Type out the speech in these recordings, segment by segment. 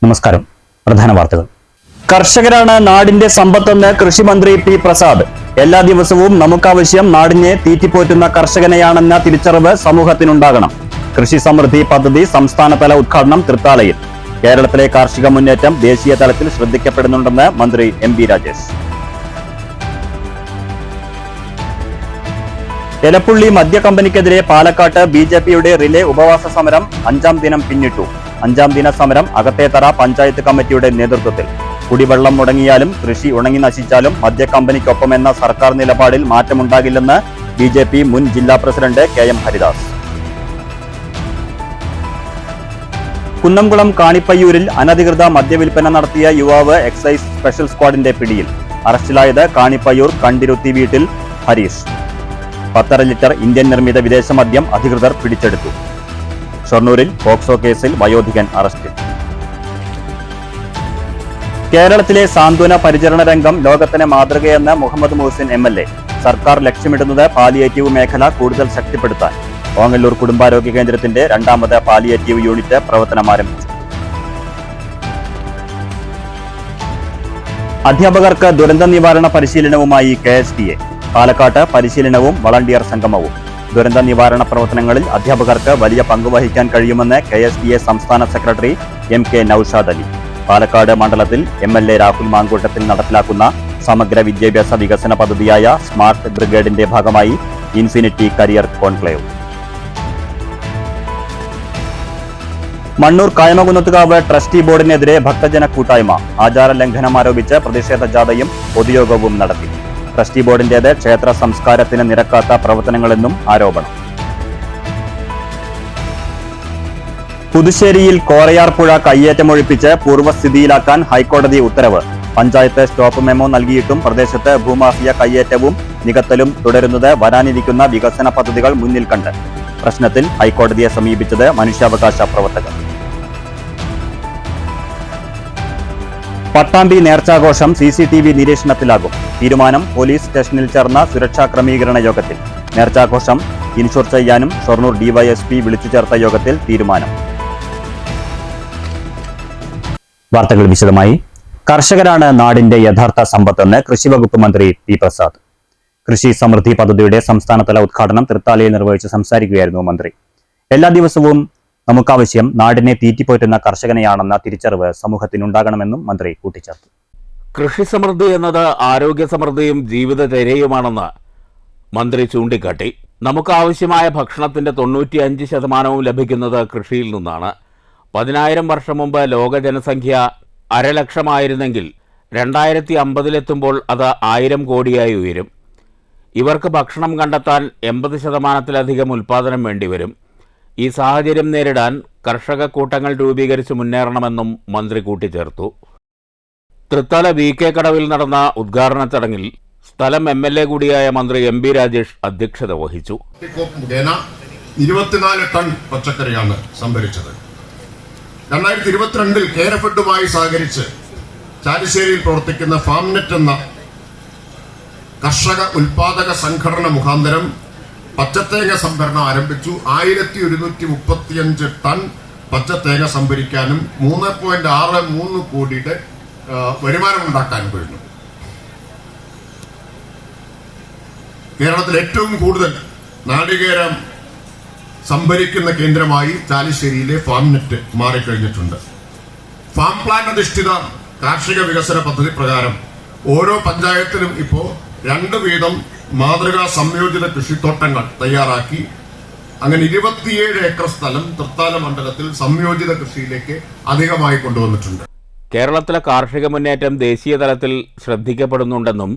നമസ്കാരം. പ്രധാന വാർത്തകൾ. കർഷകരാണ് നാടിന്റെ സമ്പത്തെന്ന് കൃഷിമന്ത്രി പി പ്രസാദ്. എല്ലാ ദിവസവും നമുക്കാവശ്യം നാടിനെ തീറ്റിപ്പോറ്റുന്ന കർഷകനെയാണെന്ന തിരിച്ചറിവ് സമൂഹത്തിനുണ്ടാകണം. കൃഷി സമൃദ്ധി പദ്ധതി സംസ്ഥാനതല ഉദ്ഘാടനം തൃത്താലയിൽ. കേരളത്തിലെ കാർഷിക മുന്നേറ്റം ദേശീയ തലത്തിൽ ശ്രദ്ധിക്കപ്പെടുന്നുണ്ടെന്ന് മന്ത്രി എം ബി രാജേഷ്. എലപ്പുള്ളി മദ്യ കമ്പനിക്കെതിരെ പാലക്കാട്ട് ബിജെപിയുടെ റിലേ ഉപവാസ സമരം 5ാം ദിനം പിന്നിട്ടു. 5ാം ദിന സമരം അകത്തേത്തറ പഞ്ചായത്ത് കമ്മിറ്റിയുടെ നേതൃത്വത്തിൽ. കുടിവെള്ളം മുടങ്ങിയാലും കൃഷി ഉണങ്ങി നശിച്ചാലും മദ്യ കമ്പനിക്കൊപ്പമെന്ന സർക്കാർ നിലപാടിൽ മാറ്റമുണ്ടാകില്ലെന്ന് ബിജെപി മുൻ ജില്ലാ പ്രസിഡന്റ് KM ഹരിദാസ്. കുന്നംകുളം കാണിപ്പയ്യൂരിൽ അനധികൃത മദ്യവിൽപ്പന നടത്തിയ യുവാവ് എക്സൈസ് സ്പെഷ്യൽ സ്ക്വാഡിന്റെ പിടിയിൽ. അറസ്റ്റിലായത് കാണിപ്പയ്യൂർ കണ്ടിരുത്തി വീട്ടിൽ ഹരീഷ്. 10.5 ലിറ്റർ ഇന്ത്യൻ നിർമ്മിത വിദേശ മദ്യം അധികൃതർ പിടിച്ചെടുത്തു. ഷൊർണൂരിൽ പോക്സോ കേസിൽ വയോധികൻ അറസ്റ്റിൽ. കേരളത്തിലെ സാന്ത്വന പരിചരണ രംഗം ലോകത്തിന് മാതൃകയെന്ന് മുഹമ്മദ് മുഹസിൻ MLA. സർക്കാർ ലക്ഷ്യമിടുന്നത് പാലിയേറ്റീവ് മേഖല കൂടുതൽ ശക്തിപ്പെടുത്താൻ. ഓങ്ങല്ലൂർ കുടുംബാരോഗ്യ കേന്ദ്രത്തിന്റെ 2ാമത് പാലിയേറ്റീവ് യൂണിറ്റ് പ്രവർത്തനം ആരംഭിച്ചു. അധ്യാപകർക്ക് ദുരന്ത നിവാരണ പരിശീലനവുമായി KSDA. പാലക്കാട്ട് പരിശീലനവും വളണ്ടിയർ സംഗമവും. ദുരന്ത നിവാരണ പ്രവർത്തനങ്ങളിൽ അധ്യാപകർക്ക് വലിയ പങ്കുവഹിക്കാൻ കഴിയുമെന്ന് KSDA സംസ്ഥാന സെക്രട്ടറി MK നൌഷാദ് അലി. പാലക്കാട് മണ്ഡലത്തിൽ MLA രാഹുൽ മാങ്കൂട്ടത്തിൽ നടപ്പിലാക്കുന്ന സമഗ്ര വിദ്യാഭ്യാസ വികസന പദ്ധതിയായ സ്മാർട്ട് ബ്രിഗേഡിന്റെ ഭാഗമായി infinity career conclave. Mannur Kayamakunnathukavu trustee ബോർഡിനെതിരെ ഭക്തജന കൂട്ടായ്മ. ആചാര ലംഘനം ആരോപിച്ച് പ്രതിഷേധ ജാഥയും പൊതുയോഗവും നടത്തി. ട്രസ്റ്റി ബോർഡിന്റേത് ക്ഷേത്ര സംസ്കാരത്തിന് നിരക്കാത്ത പ്രവർത്തനങ്ങളെന്നും ആരോപണം. പുതുശ്ശേരിയിൽ കോറയാർ പുഴ കയ്യേറ്റമൊഴിപ്പിച്ച് പൂർവ്വസ്ഥിതിയിലാക്കാൻ ഹൈക്കോടതി ഉത്തരവ്. പഞ്ചായത്ത് സ്റ്റോപ്പ് മെമ്മോ നൽകിയിട്ടും പ്രദേശത്ത് ഭൂമാഫിയ കയ്യേറ്റവും നികത്തലും തുടരുന്നത് വരാനിരിക്കുന്ന വികസന പദ്ധതികൾ മുന്നിൽ കണ്ട്. പ്രശ്നത്തിൽ ഹൈക്കോടതിയെ സമീപിച്ചത് മനുഷ്യാവകാശ പ്രവർത്തകർ. പട്ടാമ്പി നേർച്ചാഘോഷം CCTV നിരീക്ഷണത്തിലാകും. തീരുമാനം പോലീസ് സ്റ്റേഷനിൽ ചേർന്ന സുരക്ഷാ ക്രമീകരണ യോഗത്തിൽ. നേർച്ചാഘോഷം ഇൻഷുർ ചെയ്യാനും ഷൊർണൂർ DYSP വിളിച്ചു ചേർത്ത യോഗത്തിൽ തീരുമാനം. വാർത്തകൾ വിശദമായി. കർഷകരാണ് നാടിന്റെ യഥാർത്ഥ സമ്പത്തെന്ന് കൃഷിവകുപ്പ് മന്ത്രി പി പ്രസാദ്. കൃഷി സമൃദ്ധി പദ്ധതിയുടെ സംസ്ഥാനതല ഉദ്ഘാടനം തൃത്താലയിൽ നിർവഹിച്ച് സംസാരിക്കുകയായിരുന്നു മന്ത്രി. എല്ലാ ദിവസവും നമുക്കാവശ്യം നാടിനെ തീറ്റിപ്പോറ്റുന്ന കർഷകനെയാണെന്ന തിരിച്ചറിവ് സമൂഹത്തിനുണ്ടാകണമെന്നും മന്ത്രി കൂട്ടിച്ചേർത്തു. കൃഷി സമൃദ്ധി എന്നത് ആരോഗ്യ സമൃദ്ധിയും ജീവിതചര്യയുമാണെന്ന് മന്ത്രി ചൂണ്ടിക്കാട്ടി. നമുക്കാവശ്യമായ ഭക്ഷണത്തിന്റെ 95% ലഭിക്കുന്നത് കൃഷിയിൽ നിന്നാണ്. 10,000 വർഷം മുമ്പ് ലോക ജനസംഖ്യ 1/2 ലക്ഷമായിരുന്നെങ്കിൽ 2050 അത് 1000 കോടിയായി ഉയരും. ഇവർക്ക് ഭക്ഷണം കണ്ടെത്താൻ 80%-ലധികം ഉൽപ്പാദനം വേണ്ടിവരും. ഈ സാഹചര്യം നേരിടാൻ കർഷക കൂട്ടങ്ങൾ രൂപീകരിച്ച് മുന്നേറണമെന്നും മന്ത്രി കൂട്ടിച്ചേർത്തു. തൃത്താല VK കടവിൽ നടന്ന ഉദ്ഘാടന ചടങ്ങിൽ സ്ഥലം MLA കൂടിയായ മന്ത്രി MB രാജേഷ് അധ്യക്ഷത വഹിച്ചു. 24 ടൺ പച്ചക്കറിയാണ് സംഭരിച്ചത്. 2022 കേരഫെഡുമായി സഹകരിച്ച് ചാലിശ്ശേരിയിൽ പ്രവർത്തിക്കുന്ന ഫാംനെറ്റ് എന്ന കർഷക ഉൽപാദക സംഘടന മുഖാന്തരം പച്ചത്തേങ്ങ സംഭരണം ആരംഭിച്ചു. 1135 ടൺ പച്ചത്തേങ്ങ സംഭരിക്കാനും 3.63 കോടിയുടെ വരുമാനമുണ്ടാക്കാനും കഴിഞ്ഞു. കേരളത്തിൽ ഏറ്റവും കൂടുതൽ നാളികേരം സംഭരിക്കുന്ന കേന്ദ്രമായി ചാലിശ്ശേരിയിലെ ഫാംനെറ്റ് മാറിക്കഴിഞ്ഞിട്ടുണ്ട്. ഫാം പ്ലാൻ അധിഷ്ഠിത കാർഷിക വികസന പദ്ധതി പ്രകാരം ഓരോ പഞ്ചായത്തിലും ഇപ്പോൾ 2 വീതം മാതൃകാ സംയോജിത കൃഷിത്തോട്ടങ്ങൾ തയ്യാറാക്കി. അങ്ങനെ 27 ഏക്കർ സ്ഥലം തൃത്താല മണ്ഡലത്തിൽ സംയോജിത കൃഷിയിലേക്ക് അധികമായി കൊണ്ടുവന്നിട്ടുണ്ട്. കേരളത്തിലെ കാർഷിക മുന്നേറ്റം ദേശീയ തലത്തിൽ ശ്രദ്ധിക്കപ്പെടുന്നുണ്ടെന്നും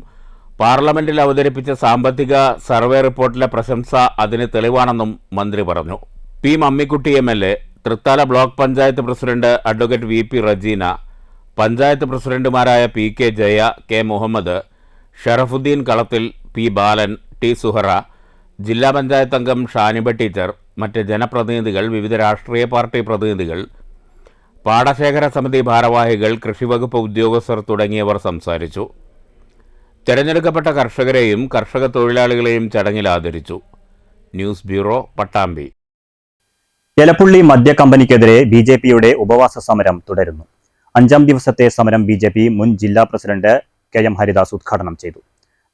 പാർലമെന്റിൽ അവതരിപ്പിച്ച സാമ്പത്തിക സർവേ റിപ്പോർട്ടിലെ പ്രശംസ അതിന് തെളിവാണെന്നും മന്ത്രി പറഞ്ഞു. P Mammikutty MLA, Thrithala block panchayat president advocate VP Rajeena, panchayat പ്രസിഡന്റുമാരായ PK ജയ, K മുഹമ്മദ്, ഷറഫുദ്ദീൻ കളത്തിൽ, P ബാലൻ, T സുഹറ, ജില്ലാ പഞ്ചായത്ത് അംഗം ഷാനിബ ടീച്ചർ, മറ്റ് ജനപ്രതിനിധികൾ, വിവിധ രാഷ്ട്രീയ പാർട്ടി പ്രതിനിധികൾ, പാടശേഖര സമിതി ഭാരവാഹികൾ, കൃഷിവകുപ്പ് ഉദ്യോഗസ്ഥർ തുടങ്ങിയവർ സംസാരിച്ചു. തെരഞ്ഞെടുക്കപ്പെട്ട കർഷകരെയും കർഷക തൊഴിലാളികളെയും ചടങ്ങിൽ ആദരിച്ചു. News bureau, Pattambi. എലപ്പുള്ളി മദ്യ കമ്പനിക്കെതിരെ ബിജെപിയുടെ ഉപവാസ സമരം തുടരുന്നു. 5-ാം ദിവസത്തെ സമരം BJP മുൻ ജില്ലാ പ്രസിഡന്റ് KM ഹരിദാസ് ഉദ്ഘാടനം ചെയ്തു.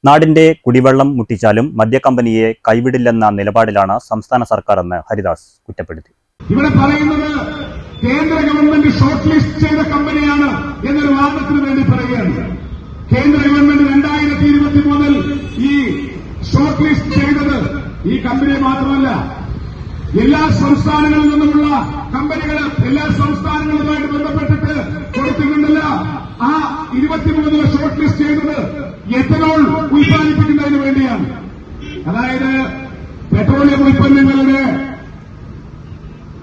നാടിന്റെ കുടിവെള്ളം മുട്ടിച്ചാലും മദ്യക്കമ്പനിയെ കൈവിടില്ലെന്ന നിലപാടിലാണ് സംസ്ഥാന സർക്കാർ എന്ന് ഹരിദാസ് കുറ്റപ്പെടുത്തി. ഇവിടെ പറയുന്നത് കേന്ദ്ര ഗവൺമെന്റ് ഷോർട്ട് ലിസ്റ്റ് ചെയ്ത കമ്പനിയാണ് എന്നൊരു വാദത്തിന് വേണ്ടി പറയുകയാണ്. കേന്ദ്ര ഗവൺമെന്റ് 2023-ൽ ഈ ഷോർട്ട് ലിസ്റ്റ് ചെയ്തത് ഈ കമ്പനി മാത്രമല്ല, എല്ലാ സംസ്ഥാനങ്ങളിൽ നിന്നുമുള്ള കമ്പനികളെ എല്ലാ സംസ്ഥാനങ്ങളുമായിട്ട് ബന്ധപ്പെട്ടിട്ട് കൊടുത്തിട്ടുണ്ടല്ല. ആ 23 ഷോർട്ട് ലിസ്റ്റ് ചെയ്തത് എത്തനോൾ ഉൽപ്പാദിപ്പിക്കുന്നതിന് വേണ്ടിയാണ്. അതായത് പെട്രോളിയം ഉൽപ്പന്നങ്ങളുടെ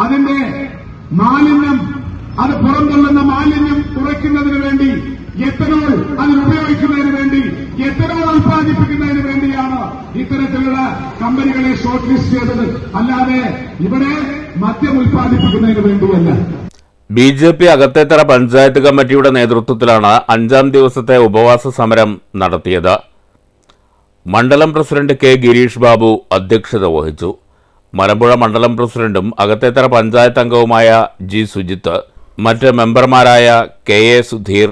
അതിന്റെ മാലിന്യം, അത് പുറന്തള്ളുന്ന മാലിന്യം കുറയ്ക്കുന്നതിന് വേണ്ടി എത്തനോൾ അതിനുപയോഗിക്കുന്നതിന് വേണ്ടി എത്തനോൾ ഉൽപ്പാദിപ്പിക്കുന്നതിന് വേണ്ടിയാണ് ഇത്തരത്തിലുള്ള കമ്പനികളെ ഷോർട്ട് ലിസ്റ്റ് ചെയ്തത്, അല്ലാതെ ഇവിടെ മദ്യം ഉൽപ്പാദിപ്പിക്കുന്നതിന് വേണ്ടിയല്ല. BJP അകത്തേത്തറ പഞ്ചായത്ത് കമ്മിറ്റിയുടെ നേതൃത്വത്തിലാണ് 5-ാം ദിവസത്തെ ഉപവാസ സമരം നടത്തിയത്. മണ്ഡലം പ്രസിഡന്റ് K. ഗിരീഷ് ബാബു അധ്യക്ഷത വഹിച്ചു. മലമ്പുഴ മണ്ഡലം പ്രസിഡന്റും അകത്തേത്തറ പഞ്ചായത്ത് അംഗവുമായ G. സുജിത്ത്, മറ്റ് മെമ്പർമാരായ KA. Sudheer,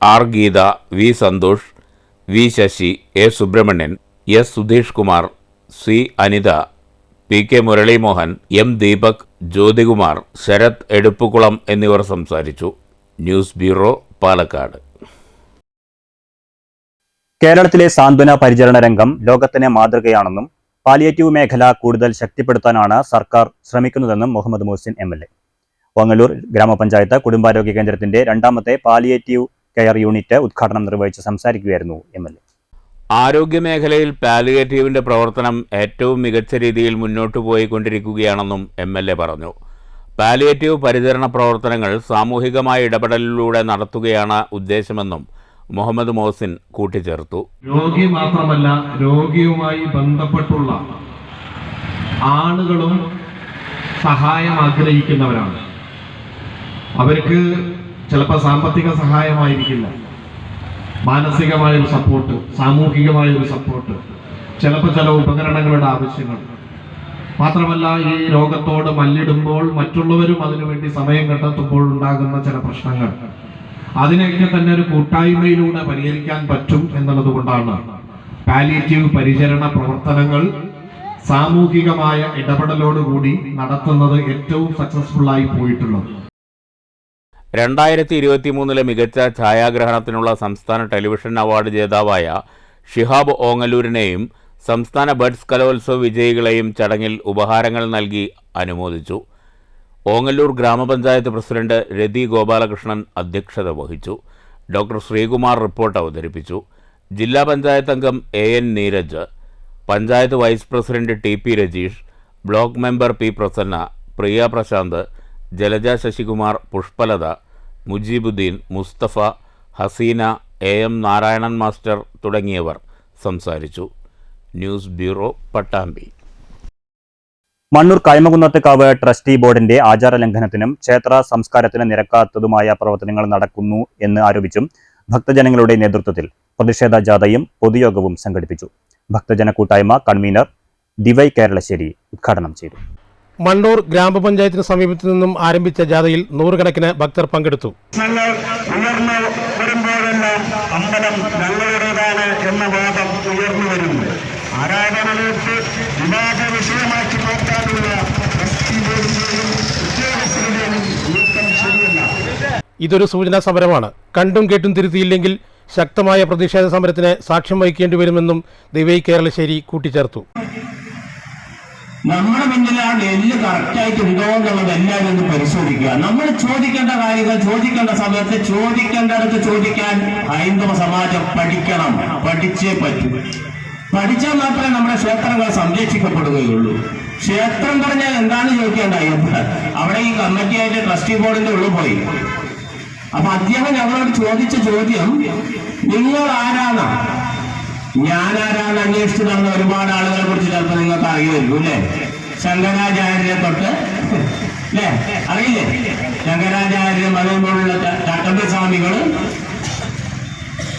R. Geetha, V. Santhosh, V. Sasi, A. Subramanian, S. Sudheesh Kumar, C. Anitha, PK. Muralimohan, M. Deepak, Jyothikumar, Sarath എടുപ്പുകുളം എന്നിവർ സംസാരിച്ചു. News bureau, Palakkad. കേരളത്തിലെ സാന്ത്വന പരിചരണ രംഗം ലോകത്തിന് മാതൃകയാണെന്നും പാലിയേറ്റീവ് മേഖല കൂടുതൽ ശക്തിപ്പെടുത്താനാണ് സർക്കാർ ശ്രമിക്കുന്നതെന്നും മുഹമ്മദ് മുഹസിൻ MLA. ഓങ്ങല്ലൂർ ഗ്രാമപഞ്ചായത്ത് കുടുംബാരോഗ്യ കേന്ദ്രത്തിന്റെ 2ാമത്തെ പാലിയേറ്റീവ് കെയർ യൂണിറ്റ് ഉദ്ഘാടനം നിർവഹിച്ച് സംസാരിക്കുകയായിരുന്നു MLA. ആരോഗ്യമേഖലയിൽ പാലിയേറ്റീവിന്റെ പ്രവർത്തനം ഏറ്റവും മികച്ച രീതിയിൽ മുന്നോട്ടു പോയിക്കൊണ്ടിരിക്കുകയാണെന്നും MLA പറഞ്ഞു. പാലിയേറ്റീവ് പരിചരണ പ്രവർത്തനങ്ങൾ സാമൂഹികമായ ഇടപെടലിലൂടെ നടത്തുകയാണ് ഉദ്ദേശമെന്നും മുഹമ്മദ് മോഹസിൻ കൂട്ടിച്ചേർത്തു. രോഗി മാത്രമല്ല, രോഗിയുമായി ബന്ധപ്പെട്ടുള്ള ആളുകളും സഹായം ആഗ്രഹിക്കുന്നവരാണ്. അവർക്ക് ചിലപ്പോൾ സാമ്പത്തിക സഹായമായിരിക്കില്ല, മാനസികമായൊരു സപ്പോർട്ട്, സാമൂഹികമായൊരു സപ്പോർട്ട്, ചിലപ്പോൾ ചില ഉപകരണങ്ങളുടെ ആവശ്യങ്ങൾ. മാത്രമല്ല, ഈ രോഗത്തോട് മല്ലിടുമ്പോൾ മറ്റുള്ളവരും അതിനുവേണ്ടി സമയം കണ്ടെത്തുമ്പോൾ ഉണ്ടാകുന്ന ചില പ്രശ്നങ്ങൾ, അതിനെയൊക്കെ തന്നെ ഒരു കൂട്ടായ്മയിലൂടെ പരിഹരിക്കാൻ പറ്റും എന്നുള്ളത് കൊണ്ടാണ് പാലിയേറ്റീവ് പരിചരണ പ്രവർത്തനങ്ങൾ സാമൂഹികമായ ഇടപെടലോടുകൂടി നടത്തുന്നത് ഏറ്റവും സക്സസ്ഫുള്ളായി പോയിട്ടുള്ളത്. 2023 മികച്ച ഛായാഗ്രഹണത്തിനുള്ള സംസ്ഥാന ടെലിവിഷൻ അവാർഡ് ജേതാവായ ഷിഹാബ് ഓങ്ങല്ലൂരിനെയും സംസ്ഥാന ബഡ്സ് കലോത്സവ വിജയികളെയും ചടങ്ങിൽ ഉപഹാരങ്ങൾ നൽകി അനുമോദിച്ചു. ഓങ്ങല്ലൂർ ഗ്രാമപഞ്ചായത്ത് പ്രസിഡന്റ് രതി ഗോപാലകൃഷ്ണൻ അധ്യക്ഷത വഹിച്ചു. ഡോക്ടർ ശ്രീകുമാർ റിപ്പോർട്ട് അവതരിപ്പിച്ചു. ജില്ലാ പഞ്ചായത്ത് അംഗം AN Neeraj, panchayat vice president TP Rajeesh, block member P. Prasanna, Priya Prashanth, Jalaja Sasikumar, Pushpalatha, Mujeebuddeen, Musthafa, Haseena, AM Narayanan master തുടങ്ങിയവർ സംസാരിച്ചു. News bureau, Pattambi. Mannur Kaimakunnathukavu trustee ബോർഡിന്റെ ആചാര ലംഘനത്തിനും ക്ഷേത്ര സംസ്കാരത്തിന് നിരക്കാത്തതുമായ പ്രവർത്തനങ്ങൾ നടക്കുന്നു എന്ന് ആരോപിച്ചും ഭക്തജനങ്ങളുടെ നേതൃത്വത്തിൽ പ്രതിഷേധ ജാഥയും പൊതുയോഗവും സംഘടിപ്പിച്ചു. ഭക്തജന കൂട്ടായ്മ കൺവീനർ DY കേരളശ്ശേരി ഉദ്ഘാടനം ചെയ്തു. മണ്ണൂർ ഗ്രാമപഞ്ചായത്തിന് സമീപത്തു നിന്നും ആരംഭിച്ച ജാഥയിൽ 100 കണക്കിന് ഭക്തർ പങ്കെടുത്തു. ഉയർന്നു വരുമ്പോഴെല്ലാം അമ്പലം ഞങ്ങളുടേതാണ് എന്ന വാദം ഉയർന്നു വരുന്നു. ആരാധനകൾക്ക് വിവാദ വിഷയമാക്കി മാറ്റാനുള്ള ഉദ്യോഗസ്ഥരുടെയും നീക്കം ശരിയല്ല. ഇതൊരു സൂചനാ സമരമാണ്. കണ്ടും കേട്ടും തിരുത്തിയില്ലെങ്കിൽ ശക്തമായ പ്രതിഷേധ സമരത്തിന് സാക്ഷ്യം വഹിക്കേണ്ടി വരുമെന്നും DY കേരളശ്ശേരി കൂട്ടിച്ചേർത്തു. നമ്മുടെ മുന്നിൽ ആ നെല്ല് കറക്റ്റായിട്ടുണ്ടോ എന്നുള്ളത് എല്ലാവരും ഒന്ന് പരിശോധിക്കുക. നമ്മൾ ചോദിക്കേണ്ട കാര്യങ്ങൾ ചോദിക്കേണ്ട സമയത്ത് ചോദിക്കേണ്ടടുത്ത് ചോദിക്കാൻ ഹൈന്ദവ സമാജം പഠിക്കണം, പഠിച്ചേ പറ്റൂ. പഠിച്ചാൽ മാത്രമേ നമ്മുടെ ക്ഷേത്രങ്ങൾ സംരക്ഷിക്കപ്പെടുകയുള്ളൂ. ക്ഷേത്രം പറഞ്ഞാൽ എന്താണ് ചോദിക്കേണ്ടായി? അവിടെ ഈ കമ്മിറ്റിയായിട്ട് ട്രസ്റ്റി ബോർഡിന്റെ ഉള്ളിൽ പോയി. അപ്പൊ അദ്ദേഹം ഞങ്ങളോട് ചോദിച്ച ചോദ്യം, നിങ്ങൾ ആരാണ്? ഞാനാരാണ് അന്വേഷിച്ചു നടന്ന ഒരുപാട് ആളുകളെ കുറിച്ച് ചിലപ്പോൾ നിങ്ങൾക്ക് അറിയുമായിരിക്കും അല്ലേ? ശങ്കരാചാര്യരെ തൊട്ട് അല്ലേ, അറിയില്ലേ? ശങ്കരാചാര്യരും അതുപോലുള്ള ചട്ടമ്പി സ്വാമികൾ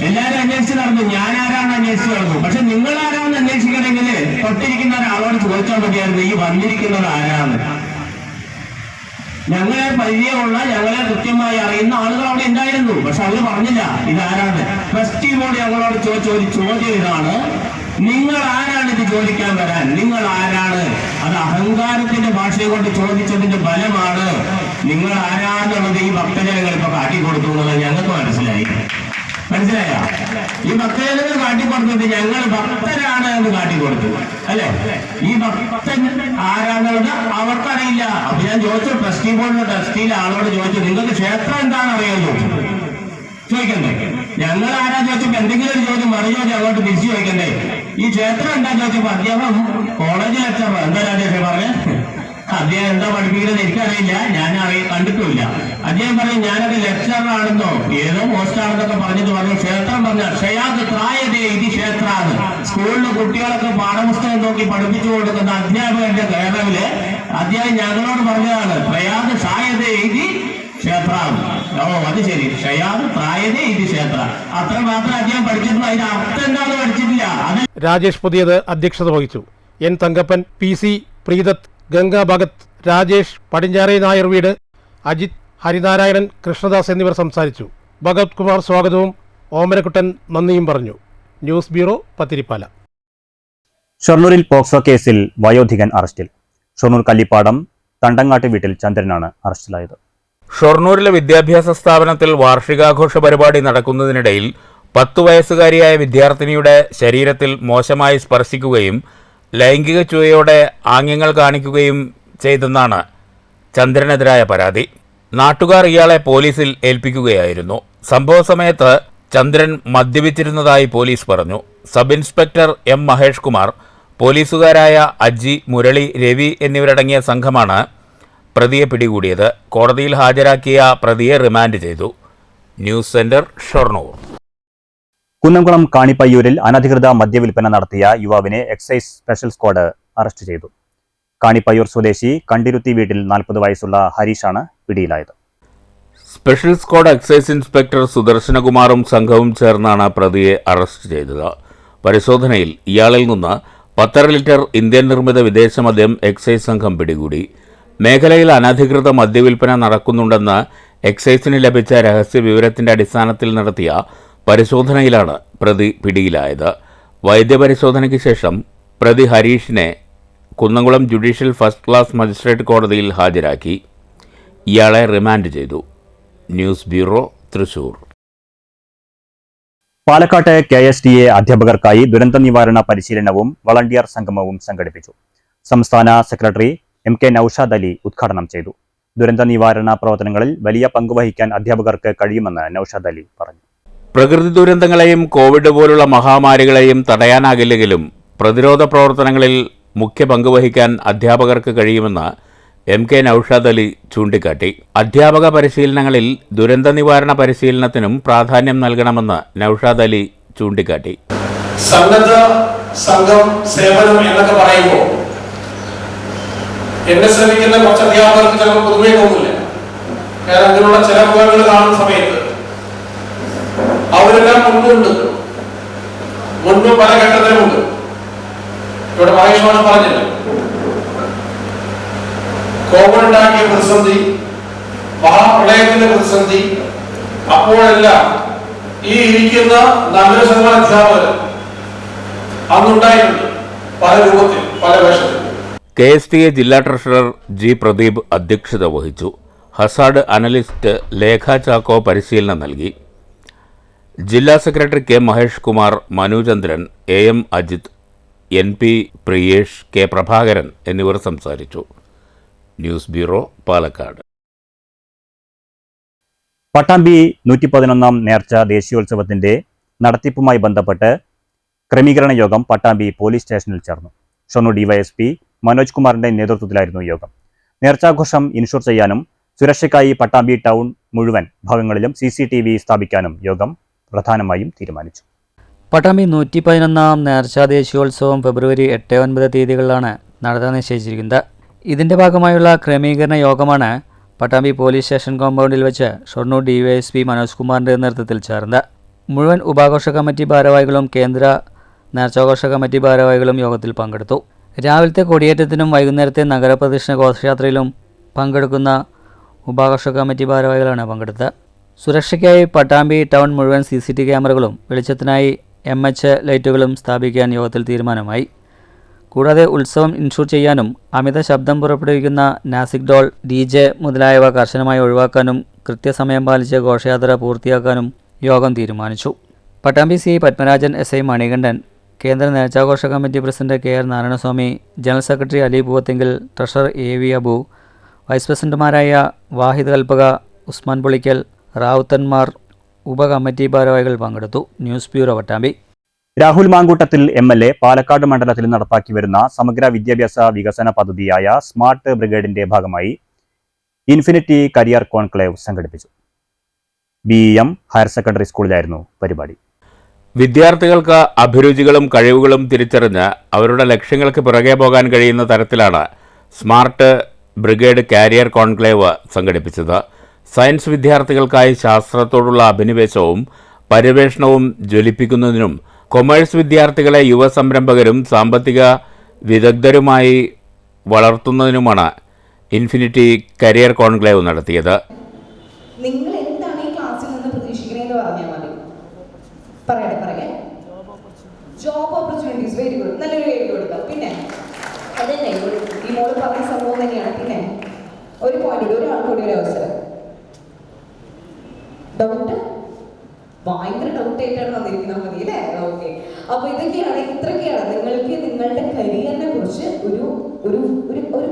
എല്ലാവരും അന്വേഷിച്ച് നടന്നു. ഞാനാരാണ് അന്വേഷിച്ച് നടന്നു. പക്ഷെ നിങ്ങൾ ആരാണെന്ന് അന്വേഷിക്കണമെങ്കിൽ തൊട്ടിരിക്കുന്ന ഒരാളോട് ചോദിച്ചാൽ മതിയായിരുന്നു, ഈ വന്നിരിക്കുന്നത് ആരാണ്? ഞങ്ങളെ പരിചയമുള്ള, ഞങ്ങളെ കൃത്യമായി അറിയുന്ന ആളുകൾ അവിടെ ഉണ്ടായിരുന്നു. ചെയ്തു. പക്ഷെ അവര് പറഞ്ഞില്ല ഇതാരാണ്. ട്രസ്റ്റി ബോർഡ് ഞങ്ങളോട് ചോദിച്ച ഒരു ചോദ്യം ഇതാണ്: നിങ്ങൾ ആരാണ് ഇത് ചോദിക്കാൻ വരാൻ? നിങ്ങൾ ആരാണ്? അത് അഹങ്കാരത്തിന്റെ ഭാഷയെ കൊണ്ട് ചോദിച്ചതിന്റെ ഫലമാണ്. നിങ്ങൾ ആരാന്നുള്ളത് ഈ ഭക്തജനങ്ങൾ ഇപ്പൊ കാട്ടിക്കൊടുത്തു എന്നുള്ളത് ഞങ്ങൾക്ക് മനസ്സിലായ. ഈ ഭക്തജനങ്ങൾ കാട്ടിക്കൊടുത്തിട്ട് ഞങ്ങൾ ഭക്തരാണ് എന്ന് കാട്ടിക്കൊടുത്തു അല്ലെ? ഈ ഭക്തൻ ആരാന്നുള്ളത് അവർക്കറിയില്ല. അപ്പൊ ഞാൻ ചോദിച്ചു, ട്രസ്റ്റി ബോർഡിലെ ട്രസ്റ്റിയിലെ ആളോട് ചോദിച്ചു, നിങ്ങൾക്ക് ക്ഷേത്രം എന്താണെന്ന് അറിയാൻ ചോദിക്കണ്ടേ? ഞങ്ങൾ ആരാ ചോദിച്ചപ്പോ എന്തെങ്കിലും ഒരു ചോദ്യം മറിഞ്ഞോദ്യം അങ്ങോട്ട് തിരിച്ചു ചോദിക്കണ്ടേ? ഈ ക്ഷേത്രം എന്താ ചോദിച്ചപ്പോ അദ്ദേഹം കോളേജ് ലെക്ചർ എന്താ രാജേഷ് പറഞ്ഞേ? അദ്ദേഹം എന്താ പഠിപ്പിക്കുന്നത് എനിക്കറിയില്ല, ഞാൻ കണ്ടിട്ടുമില്ല. അദ്ദേഹം പറയും ഞാനൊക്കെ ലെക്ചറാണെന്നോ ഏതോ പോസ്റ്റാണെന്നൊക്കെ പറഞ്ഞിട്ട് പറഞ്ഞു. ക്ഷേത്രം പറഞ്ഞ ക്ഷയാത് ത്രായതേ ഇത് ക്ഷേത്രാണ്. സ്കൂളിലെ കുട്ടികളൊക്കെ പാഠപുസ്തകം നോക്കി പഠിപ്പിച്ചു കൊടുക്കുന്ന അധ്യാപകന്റെ കേരളത്തില് അദ്ദേഹം ഞങ്ങളോട് പറഞ്ഞതാണ് ത്രയാത് ക്ഷായതേ ഇത് ക്ഷേത്രം. ഓ അത് ശരി, ക്ഷയാത് ത്രായതേ ഇത് ക്ഷേത്ര. അത്ര മാത്രം അദ്ദേഹം പഠിച്ചിട്ടുള്ളൂ. അതിന്റെ അർത്ഥം എന്താണെന്ന് പഠിച്ചിട്ടില്ല. അത് രാജേഷ് പുതിയത് അധ്യക്ഷത വഹിച്ചു. എൻ തങ്കപ്പൻ, PC പ്രീതത്ത്, ഗംഗാ ഭഗത്, രാജേഷ് പടിഞ്ഞാറേ നായർ വീട്, അജിത്, ഹരിനാരായണൻ, കൃഷ്ണദാസ് എന്നിവർ സംസാരിച്ചു. ഭഗത് കുമാർ സ്വാഗതവും ഓമനക്കുട്ടൻ നന്ദിയും പറഞ്ഞു. News bureau, Pathiripala. ഷൊർണൂരിൽ പോക്സോ കേസിൽ വയോധികൻ അറസ്റ്റിൽ. ഷൊർണൂർ കല്ലിപ്പാടം തണ്ടങ്ങാട്ട് വീട്ടിൽ ചന്ദ്രനാണ് അറസ്റ്റിലായത്. ഷൊർണൂരിലെ വിദ്യാഭ്യാസ സ്ഥാപനത്തിൽ വാർഷികാഘോഷ പരിപാടി നടക്കുന്നതിനിടയിൽ 10 വയസ്സുകാരിയായ വിദ്യാർത്ഥിനിയുടെ ശരീരത്തിൽ മോശമായി സ്പർശിക്കുകയും ലൈംഗിക ചുവയോടെ ആംഗ്യങ്ങൾ കാണിക്കുകയും ചെയ്തെന്നാണ് ചന്ദ്രനെതിരായ പരാതി. നാട്ടുകാർ ഇയാളെ പോലീസിൽ ഏൽപ്പിക്കുകയായിരുന്നു. സംഭവ സമയത്ത് ചന്ദ്രൻ മദ്യപിച്ചിരുന്നതായി പോലീസ് പറഞ്ഞു. Sub inspector M. Mahesh Kumar, പോലീസുകാരായ അജി, മുരളി, രവി എന്നിവരടങ്ങിയ സംഘമാണ് പ്രതിയെ പിടികൂടിയത്. കോടതിയിൽ ഹാജരാക്കിയ പ്രതിയെ റിമാൻഡ് ചെയ്തു. News centre, Shoranur. കുന്നംകുളം കാണിപ്പയ്യൂരിൽ അനധികൃത മദ്യവിൽപ്പന നടത്തിയ യുവാവിനെ എക്സൈസ് സ്പെഷ്യൽ സ്ക്വാഡ് അറസ്റ്റ് ചെയ്തു. കാണിപ്പയ്യൂർ സ്വദേശി കണ്ടിരുത്തി വീട്ടിൽ 40 വയസ്സുള്ള ഹരീഷാണ് പിടിയിലായത്. സ്പെഷ്യൽ സ്ക്വാഡ് എക്സൈസ് ഇൻസ്പെക്ടർ സുദർശനകുമാറും സംഘവും ചേർന്നാണ് പ്രതിയെ അറസ്റ്റ് ചെയ്തത്. പരിശോധനയിൽ ഇയാളിൽ നിന്ന് 10 ലിറ്റർ ഇന്ത്യൻ നിർമ്മിത വിദേശ മദ്യം എക്സൈസ് സംഘം പിടികൂടി. മേഖലയിൽ അനധികൃത മദ്യവിൽപ്പന നടക്കുന്നുണ്ടെന്ന് എക്സൈസിന് ലഭിച്ച രഹസ്യ വിവരത്തിന്റെ അടിസ്ഥാനത്തിൽ നടത്തിയ പരിശോധനയിലാണ് പ്രതി പിടിയിലായത്. വൈദ്യപരിശോധനയ്ക്ക് ശേഷം പ്രതി ഹരീഷിനെ Kunnamkulam judicial first class magistrate കോടതിയിൽ ഹാജരാക്കി. ഇയാളെ റിമാൻഡ് ചെയ്തു. News bureau, Thrissur. പാലക്കാട്ട് KSTA അധ്യാപകർക്കായി ദുരന്ത നിവാരണ പരിശീലനവും വളണ്ടിയർ സംഗമവും സംഘടിപ്പിച്ചു. സംസ്ഥാന സെക്രട്ടറി MK നൌഷാദ് അലി ഉദ്ഘാടനം ചെയ്തു. ദുരന്ത നിവാരണ പ്രവർത്തനങ്ങളിൽ വലിയ പങ്കുവഹിക്കാൻ അധ്യാപകർക്ക് കഴിയുമെന്ന് നൌഷാദ് അലി പറഞ്ഞു. പ്രകൃതി ദുരന്തങ്ങളെയും കോവിഡ് പോലുള്ള മഹാമാരികളെയും തടയാനാകില്ലെങ്കിലും പ്രതിരോധ പ്രവർത്തനങ്ങളിൽ മുഖ്യ പങ്കുവഹിക്കാൻ അധ്യാപകർക്ക് കഴിയുമെന്ന് MK നൌഷാദ് അലി ചൂണ്ടിക്കാട്ടി. അധ്യാപക പരിശീലനങ്ങളിൽ ദുരന്ത നിവാരണ പരിശീലനത്തിനും പ്രാധാന്യം നൽകണമെന്ന് നൌഷാദ് അലി ചൂണ്ടിക്കാട്ടി. സന്നദ്ധ സംഘം സേവനം എന്നൊക്കെ പറയുമ്പോൾ എന്നെ ശ്രമിക്കുന്ന കുറച്ച് അധ്യാപകർക്ക് ചിലപ്പോൾ പൊതുവേ തോന്നില്ല. കാരണം അങ്ങനെയുള്ള ചില മുഖങ്ങൾ കാണുന്ന സമയത്ത് അവരെല്ലാം മുൻപുണ്ട്, മുൻപ് പല ഘട്ടത്തിലുമുണ്ട്. ഇവിടെ മഹേഷ് മാഷ് പറഞ്ഞില്ല, കോവിഡ് ഉണ്ടാക്കിയ പ്രതിസന്ധി, മഹാപ്രളയത്തിന്റെ പ്രതിസന്ധി, അപ്പോഴെല്ലാം ഈ ഇരിക്കുന്ന 4% അധ്യാപകർ അന്നുണ്ടായിട്ടുണ്ട്, പല രൂപത്തിൽ, പല വേഷത്തിൽ. KSTA ജില്ലാ ട്രഷറർ G. പ്രദീപ് അധ്യക്ഷത വഹിച്ചു. ഹസാഡ് അനലിസ്റ്റ് ലേഖ ചാക്കോ പരിശീലനം നൽകി. ജില്ലാ secretary K. Mahesh Kumar, Manuchandran, AM Ajith, NP Priyesh, K. Prabhakaran എന്നിവർ സംസാരിച്ചു. News bureau, Palakkad. പട്ടാമ്പി 111 നേർച്ച ദേശീയോത്സവത്തിന്റെ നടത്തിപ്പുമായി ബന്ധപ്പെട്ട് ക്രമീകരണ യോഗം പട്ടാമ്പി പോലീസ് സ്റ്റേഷനിൽ ചേർന്നു. ഷൊർണൂർ DYSP മനോജ് കുമാറിന്റെ നേതൃത്വത്തിലായിരുന്നു യോഗം. നേർച്ചാഘോഷം ഇൻഷുർ ചെയ്യാനും സുരക്ഷയ്ക്കായി പട്ടാമ്പി ടൗൺ മുഴുവൻ ഭാഗങ്ങളിലും CCTV സ്ഥാപിക്കാനും യോഗം പ്രധാനമായും തീരുമാനിച്ചു. പട്ടാമ്പി 111 നേർച്ചാ ദേശീയോത്സവം ഫെബ്രുവരി 8-9 തീയതികളിലാണ് നടത്താൻ നിശ്ചയിച്ചിരിക്കുന്നത്. ഇതിൻ്റെ ഭാഗമായുള്ള ക്രമീകരണ യോഗമാണ് പട്ടാമ്പി പോലീസ് സ്റ്റേഷൻ കോമ്പൗണ്ടിൽ വെച്ച് ഷൊർണൂർ DYSP മനോജ് കുമാറിൻ്റെ നേതൃത്വത്തിൽ ചേർന്നത്. മുഴുവൻ ഉപാഘോഷ കമ്മിറ്റി ഭാരവാഹികളും കേന്ദ്ര നേർച്ചാഘോഷ കമ്മിറ്റി ഭാരവാഹികളും യോഗത്തിൽ പങ്കെടുത്തു. രാവിലത്തെ കൊടിയേറ്റത്തിനും വൈകുന്നേരത്തെ നഗരപ്രദക്ഷിണ ഘോഷയാത്രയിലും പങ്കെടുക്കുന്ന ഉപാഘോഷ കമ്മിറ്റി ഭാരവാഹികളാണ് പങ്കെടുത്തത്. സുരക്ഷയ്ക്കായി പട്ടാമ്പി ടൗൺ മുഴുവൻ CCTV ക്യാമറകളും വെളിച്ചത്തിനായി MH ലൈറ്റുകളും സ്ഥാപിക്കാൻ യോഗത്തിൽ തീരുമാനമായി. കൂടാതെ ഉത്സവം ഇൻഷൂർ ചെയ്യാനും അമിത ശബ്ദം പുറപ്പെടുവിക്കുന്ന നാസിക് ഡോൾ, DJ മുതലായവ കർശനമായി ഒഴിവാക്കാനും കൃത്യസമയം പാലിച്ച് ഘോഷയാത്ര പൂർത്തിയാക്കാനും യോഗം തീരുമാനിച്ചു. പട്ടാമ്പി CI പത്മരാജൻ, SI മണികണ്ഠൻ, കേന്ദ്ര നേർച്ചാഘോഷ committee president KR Narayanaswamy, general secretary Ali Poovathinkal, treasurer AV Abu, vice പ്രസിഡന്റുമാരായ വാഹിദ് കൽപ്പക, ഉസ്മാൻ പുളിക്കൽ, റാവുത്തന്മാർ, ഉപകമ്മിറ്റി ഭാരവാഹികൾ പങ്കെടുത്തു. News bureau, Pattambi. Rahul Mankoottathil MLA Palakkad മണ്ഡലത്തിൽ നടപ്പാക്കി വരുന്ന സമഗ്ര വിദ്യാഭ്യാസ വികസന പദ്ധതിയായ സ്മാർട്ട് ബ്രിഗേഡിന്റെ ഭാഗമായി ഇൻഫിനിറ്റി കരിയർ കോൺക്ലേവ് സംഘടിപ്പിച്ചു. BEM ഹയർ സെക്കൻഡറി സ്കൂളിലായിരുന്നു പരിപാടി. വിദ്യാർത്ഥികൾക്ക് അഭിരുചികളും കഴിവുകളും തിരിച്ചറിഞ്ഞ് അവരുടെ ലക്ഷ്യങ്ങൾക്ക് പിറകെ പോകാൻ കഴിയുന്ന തരത്തിലാണ് സ്മാർട്ട് ബ്രിഗേഡ് കാരിയർ കോൺക്ലേവ് സംഘടിപ്പിച്ചത്. സയൻസ് വിദ്യാർത്ഥികൾക്കായി ശാസ്ത്രത്തോടുള്ള അഭിനിവേശവും പര്യവേഷണവും ജ്വലിപ്പിക്കുന്നതിനും കൊമേഴ്സ് വിദ്യാർത്ഥികളെ യുവ സംരംഭകരും സാമ്പത്തിക വിദഗ്ധരുമായി വളർത്തുന്നതിനുമാണ് ഇൻഫിനിറ്റി കരിയർ കോൺക്ലേവ് നടത്തിയത്. നിങ്ങൾ എന്താണ് ഈ ക്ലാസ്സിൽ നിന്ന് പ്രതീക്ഷിക്കുന്നതെന്ന് പറഞ്ഞാൽ മതി. പറയട്ടെ. Job opportunities. Very good. നല്ലൊരു എഴുതി കൊടുക്കാം. പിന്നെ അതന്നെ ഈ മോള് പറഞ്ഞ സംഭവം തന്നെയാണ്. പിന്നെ ഒരു പോയിന്റ് കൂടി, ഒരാൾ കൂടി ഒരു അവസരം. ഡൗട്ട് ഭയങ്കര ഡൗട്ടായിട്ടാണ് വന്നിരിക്കുന്നത്. മതി അല്ലേ? ഓക്കെ. അപ്പൊ ഇത്രയൊക്കെയാണ് നിങ്ങൾക്ക് നിങ്ങളുടെ കരിയറിനെ കുറിച്ച് ഒരു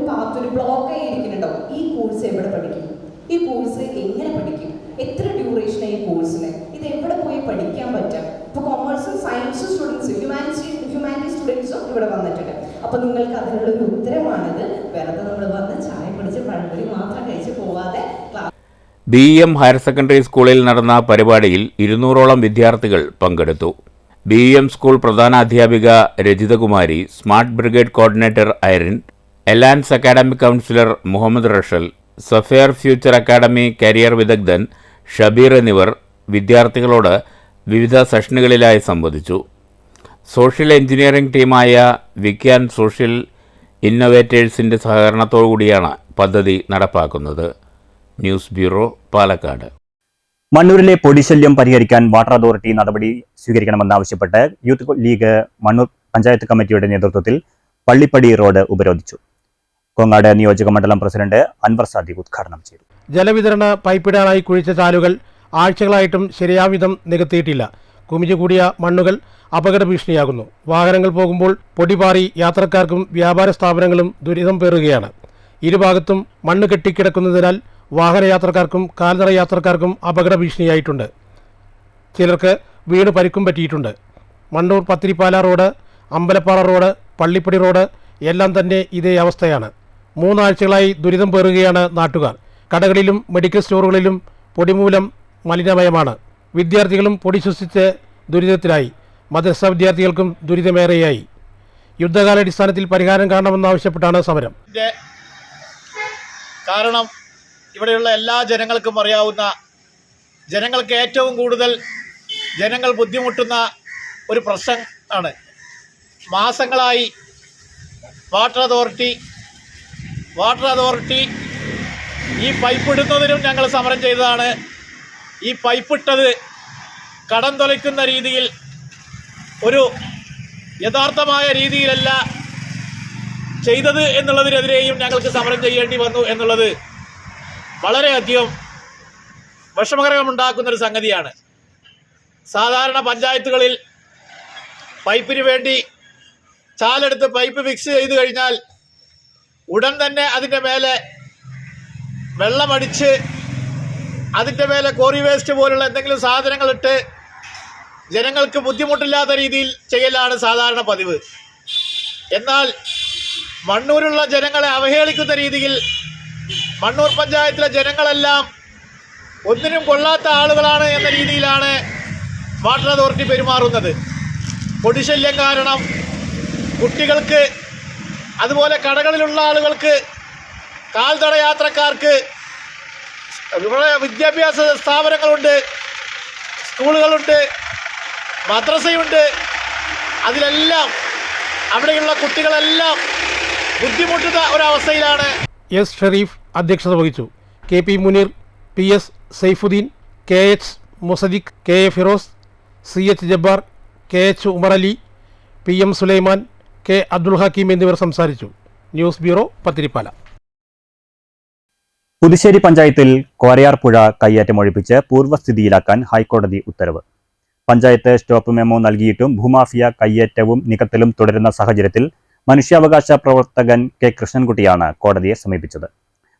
പാത്ത്, ഒരു ബ്ലോക്ക് ആയി ഇരിക്കുന്നുണ്ടാവും. ഈ കോഴ്സ് എവിടെ പഠിക്കും, ഈ കോഴ്സ് എങ്ങനെ പഠിക്കും, എത്ര ഡ്യൂറേഷൻ ഈ കോഴ്സിന്, ഇത് എവിടെ പോയി പഠിക്കാൻ പറ്റാം. ഇപ്പൊ കൊമേഴ്സും സയൻസും സ്റ്റുഡൻസും ഹ്യൂമാനിറ്റി സ്റ്റുഡൻസും ഇവിടെ വന്നിട്ടുണ്ട്. അപ്പൊ നിങ്ങൾക്ക് അതിനുള്ള ഒരു ഉത്തരമാണിത്. വെറുതെ നമ്മൾ വന്ന് ചായ പിടിച്ച് പഴംപൊരി മാത്രം കഴിച്ച് പോവാതെ BEM ഹയർ സെക്കൻഡറി സ്കൂളിൽ നടന്ന പരിപാടിയിൽ 200ഓളം വിദ്യാർത്ഥികൾ പങ്കെടുത്തു. BEM സ്കൂൾ പ്രധാന അധ്യാപിക Rajithakumari, smart brigade coordinator Irin, Elans academic counsellor Muhammad Rashal, sapphire future academy career വിദഗ്ധൻ ഷബീർ എന്നിവർ വിദ്യാർത്ഥികളോട് വിവിധ സെഷനുകളിലായി സംവദിച്ചു. സോഷ്യൽ എഞ്ചിനീയറിംഗ് ടീമായ വിക്യാൻ സോഷ്യൽ ഇന്നൊവേറ്റേഴ്സിൻ്റെ സഹകരണത്തോടുകൂടിയാണ് പദ്ധതി നടപ്പാക്കുന്നത്. News bureau, Palakkad. മണ്ണൂരിലെ പൊടിശല്യം പരിഹരിക്കാൻ വാട്ടർ അതോറിറ്റി നടപടി സ്വീകരിക്കണമെന്നാവശ്യപ്പെട്ട് യൂത്ത് ലീഗ് മണ്ണൂർ പഞ്ചായത്ത് കമ്മിറ്റിയുടെ നേതൃത്വത്തിൽ പള്ളിപ്പടി റോഡ് ഉപരോധിച്ചു. കൊങ്ങാട് നിയോജക മണ്ഡലം പ്രസിഡന്റ് അൻവർ സാദിഖ് ഉദ്ഘാടനം ചെയ്തു. ജലവിതരണ പൈപ്പിടാനായി കുഴിച്ച ചാലുകൾ ആഴ്ചകളായിട്ടും ശരിയാവിധം നികത്തിയിട്ടില്ല. കുമിഞ്ഞുകൂടിയ മണ്ണുകൾ അപകട ഭീഷണിയാകുന്നു. വാഹനങ്ങൾ പോകുമ്പോൾ പൊടിപാറി യാത്രക്കാർക്കും വ്യാപാര സ്ഥാപനങ്ങളും ദുരിതം പേറുകയാണ്. ഇരുഭാഗത്തും മണ്ണ് കെട്ടിക്കിടക്കുന്നതിനാൽ വാഹനയാത്രക്കാർക്കും കാൽനട യാത്രക്കാർക്കും അപകട ഭീഷണിയായിട്ടുണ്ട്. ചിലർക്ക് വീണ് പരിക്കും പറ്റിയിട്ടുണ്ട്. Mannur Pathirippala road, Ambalappara road, Pallippadi road എല്ലാം തന്നെ ഇതേ അവസ്ഥയാണ്. 3 ആഴ്ചകളായി ദുരിതം പേറുകയാണ് നാട്ടുകാർ. കടകളിലും മെഡിക്കൽ സ്റ്റോറുകളിലും പൊടിമൂലം മലിനമയമാണ്. വിദ്യാർത്ഥികളും പൊടി ശ്വസിച്ച് ദുരിതത്തിലായി. മദ്രസ വിദ്യാർത്ഥികൾക്കും ദുരിതമേറെയായി. യുദ്ധകാലാടിസ്ഥാനത്തിൽ പരിഹാരം കാണണമെന്നാവശ്യപ്പെട്ടാണ് സമരം. കാരണം ഇവിടെയുള്ള എല്ലാ ജനങ്ങൾക്കും അറിയാവുന്ന, ജനങ്ങൾക്ക് ഏറ്റവും കൂടുതൽ ജനങ്ങൾ ബുദ്ധിമുട്ടുന്ന ഒരു പ്രശ്നം ആണ്. മാസങ്ങളായി വാട്ടർ അതോറിറ്റി ഈ പൈപ്പ് ഇടുന്നതിനും ഞങ്ങൾ സമരം ചെയ്തതാണ്. ഈ പൈപ്പ് ഇട്ടത് കടം തൊലയ്ക്കുന്ന രീതിയിൽ, ഒരു യഥാർത്ഥമായ രീതിയിലല്ല ചെയ്തത് എന്നുള്ളതിനെതിരെയും ഞങ്ങൾക്ക് സമരം ചെയ്യേണ്ടി വന്നു എന്നുള്ളത് വളരെയധികം വിഷമകരമുണ്ടാക്കുന്നൊരു സംഗതിയാണ്. സാധാരണ പഞ്ചായത്തുകളിൽ പൈപ്പിന് വേണ്ടി ചാലെടുത്ത് പൈപ്പ് ഫിക്സ് ചെയ്ത് കഴിഞ്ഞാൽ ഉടൻ തന്നെ അതിൻ്റെ മേലെ വെള്ളമടിച്ച് അതിൻ്റെ മേലെ കോറി വേസ്റ്റ് പോലുള്ള എന്തെങ്കിലും സാധനങ്ങളിട്ട് ജനങ്ങൾക്ക് ബുദ്ധിമുട്ടില്ലാത്ത രീതിയിൽ ചെയ്യലാണ് സാധാരണ പതിവ്. എന്നാൽ മണ്ണൂരുള്ള ജനങ്ങളെ അവഹേളിക്കുന്ന രീതിയിൽ മണ്ണൂർ പഞ്ചായത്തിലെ ജനങ്ങളെല്ലാം ഒന്നിനും കൊള്ളാത്ത ആളുകളാണ് എന്ന രീതിയിലാണ് വാട്ടർ അതോറിറ്റി പെരുമാറുന്നത്. പൊടിശല്യം കാരണം കുട്ടികൾക്ക്, അതുപോലെ കടകളിലുള്ള ആളുകൾക്ക്, കാൽനട യാത്രക്കാർക്ക്, ഇവിടെ വിദ്യാഭ്യാസ സ്ഥാപനങ്ങളുണ്ട്, സ്കൂളുകളുണ്ട്, മദ്രസയുണ്ട്. അതിലെല്ലാം അവിടെയുള്ള കുട്ടികളെല്ലാം ബുദ്ധിമുട്ടുന്ന ഒരവസ്ഥയിലാണ്. എസ് ഷെരീഫ് അധ്യക്ഷത വഹിച്ചു. KP Muneer, PS Saifuddin, KH മുസദിഖ്, KA Firoz, CH Jabbar, KH Umar Ali, PM Sulaiman, K Abdul Hakeem എന്നിവർ സംസാരിച്ചു. News bureau, Pathiripala. പുതുശ്ശേരി പഞ്ചായത്തിൽ കോരയാർ പുഴ കയ്യേറ്റമൊഴിപ്പിച്ച് പൂർവ്വസ്ഥിതിയിലാക്കാൻ ഹൈക്കോടതി ഉത്തരവ്. പഞ്ചായത്ത് സ്റ്റോപ്പ് മെമ്മോ നൽകിയിട്ടും ഭൂമാഫിയ കയ്യേറ്റവും നികത്തലും തുടരുന്ന സാഹചര്യത്തിൽ മനുഷ്യാവകാശ പ്രവർത്തകൻ K കൃഷ്ണൻകുട്ടിയാണ് കോടതിയെ സമീപിച്ചത്.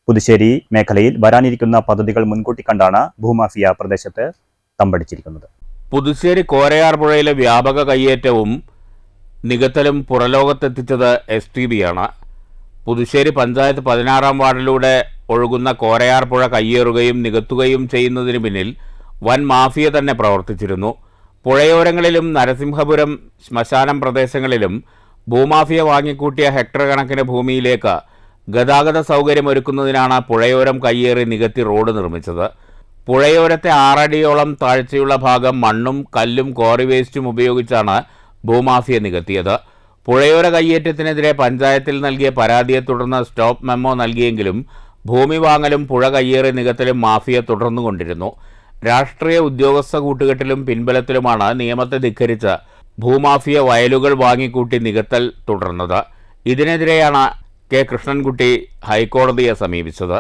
പുതുശ്ശേരി മേഖലയിൽ വരാനിരിക്കുന്ന പദ്ധതികൾ മുൻകൂട്ടി കണ്ടാണ് ഭൂമാഫിയ പ്രദേശത്ത് തമ്പടിച്ചിരിക്കുന്നത്. പുതുശ്ശേരി കോരയാർ പുഴയിലെ വ്യാപക കയ്യേറ്റവും നികത്തലും പുറലോകത്തെത്തിച്ചത് STBയാണ്. പുതുശ്ശേരി പഞ്ചായത്ത് 16-ാം വാർഡിലൂടെ ഒഴുകുന്ന കോരയാർ പുഴ കയ്യേറുകയും നികത്തുകയും ചെയ്യുന്നതിന് പിന്നിൽ വൻ മാഫിയ തന്നെ പ്രവർത്തിച്ചിരുന്നു. പുഴയോരങ്ങളിലും നരസിംഹപുരം ശ്മശാനം പ്രദേശങ്ങളിലും ഭൂമാഫിയ വാങ്ങിക്കൂട്ടിയ ഹെക്ടർ കണക്കിന് ഭൂമിയിലേക്ക് ഗതാഗത സൗകര്യമൊരുക്കുന്നതിനാണ് പുഴയോരം കയ്യേറി നികത്തി റോഡ് നിർമ്മിച്ചത്. പുഴയോരത്തെ 6 അടിയോളം താഴ്ചയുള്ള ഭാഗം മണ്ണും കല്ലും ക്വാറി വേസ്റ്റും ഉപയോഗിച്ചാണ് ഭൂമാഫിയ നികത്തിയത്. പുഴയോര കയ്യേറ്റത്തിനെതിരെ പഞ്ചായത്തിൽ നൽകിയ പരാതിയെ തുടർന്ന് സ്റ്റോപ്പ് മെമ്മോ നൽകിയെങ്കിലും ഭൂമി വാങ്ങലും പുഴ കയ്യേറി നികത്തലും മാഫിയ തുടർന്നുകൊണ്ടിരുന്നു. രാഷ്ട്രീയ ഉദ്യോഗസ്ഥ കൂട്ടുകെട്ടിലും പിൻബലത്തിലുമാണ് നിയമത്തെ ധിക്കരിച്ച് ഭൂമാഫിയ വയലുകൾ വാങ്ങിക്കൂട്ടി നികത്തൽ തുടർന്നത്. ഇതിനെതിരെയാണ് K കൃഷ്ണൻകുട്ടി ഹൈക്കോടതിയെ സമീപിച്ചത്.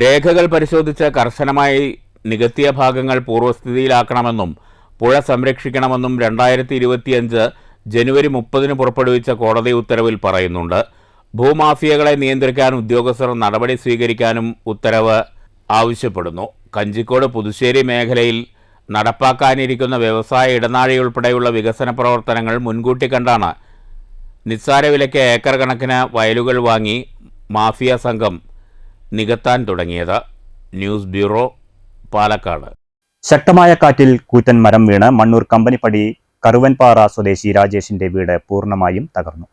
രേഖകൾ പരിശോധിച്ച് കർശനമായി നികത്തിയ ഭാഗങ്ങൾ പൂർവ്വസ്ഥിതിയിലാക്കണമെന്നും പുഴ സംരക്ഷിക്കണമെന്നും 2025 ജനുവരി 30 പുറപ്പെടുവിച്ച കോടതി ഉത്തരവിൽ പറയുന്നുണ്ട്. ഭൂമാഫിയകളെ നിയന്ത്രിക്കാൻ ഉദ്യോഗസ്ഥർ നടപടി സ്വീകരിക്കാനും ഉത്തരവ് ആവശ്യപ്പെടുന്നു. കഞ്ചിക്കോട് പുതുശ്ശേരി മേഖലയിൽ നടപ്പാക്കാനിരിക്കുന്ന വ്യവസായ ഇടനാഴിയുൾപ്പെടെയുള്ള വികസന പ്രവർത്തനങ്ങൾ മുൻകൂട്ടി കണ്ടാണ് നിസ്സാര വിലയ്ക്ക് ഏക്കർ കണക്കിന് വയലുകൾ വാങ്ങി മാഫിയ സംഘം നികത്താൻ തുടങ്ങിയത്. News bureau, Palakkad. ശക്തമായ കാറ്റിൽ കൂറ്റൻ മരം വീണ് മണ്ണൂർ കമ്പനിപ്പടി കറുവൻപാറ സ്വദേശി രാജേഷിന്റെ വീട് പൂർണ്ണമായും തകർന്നു.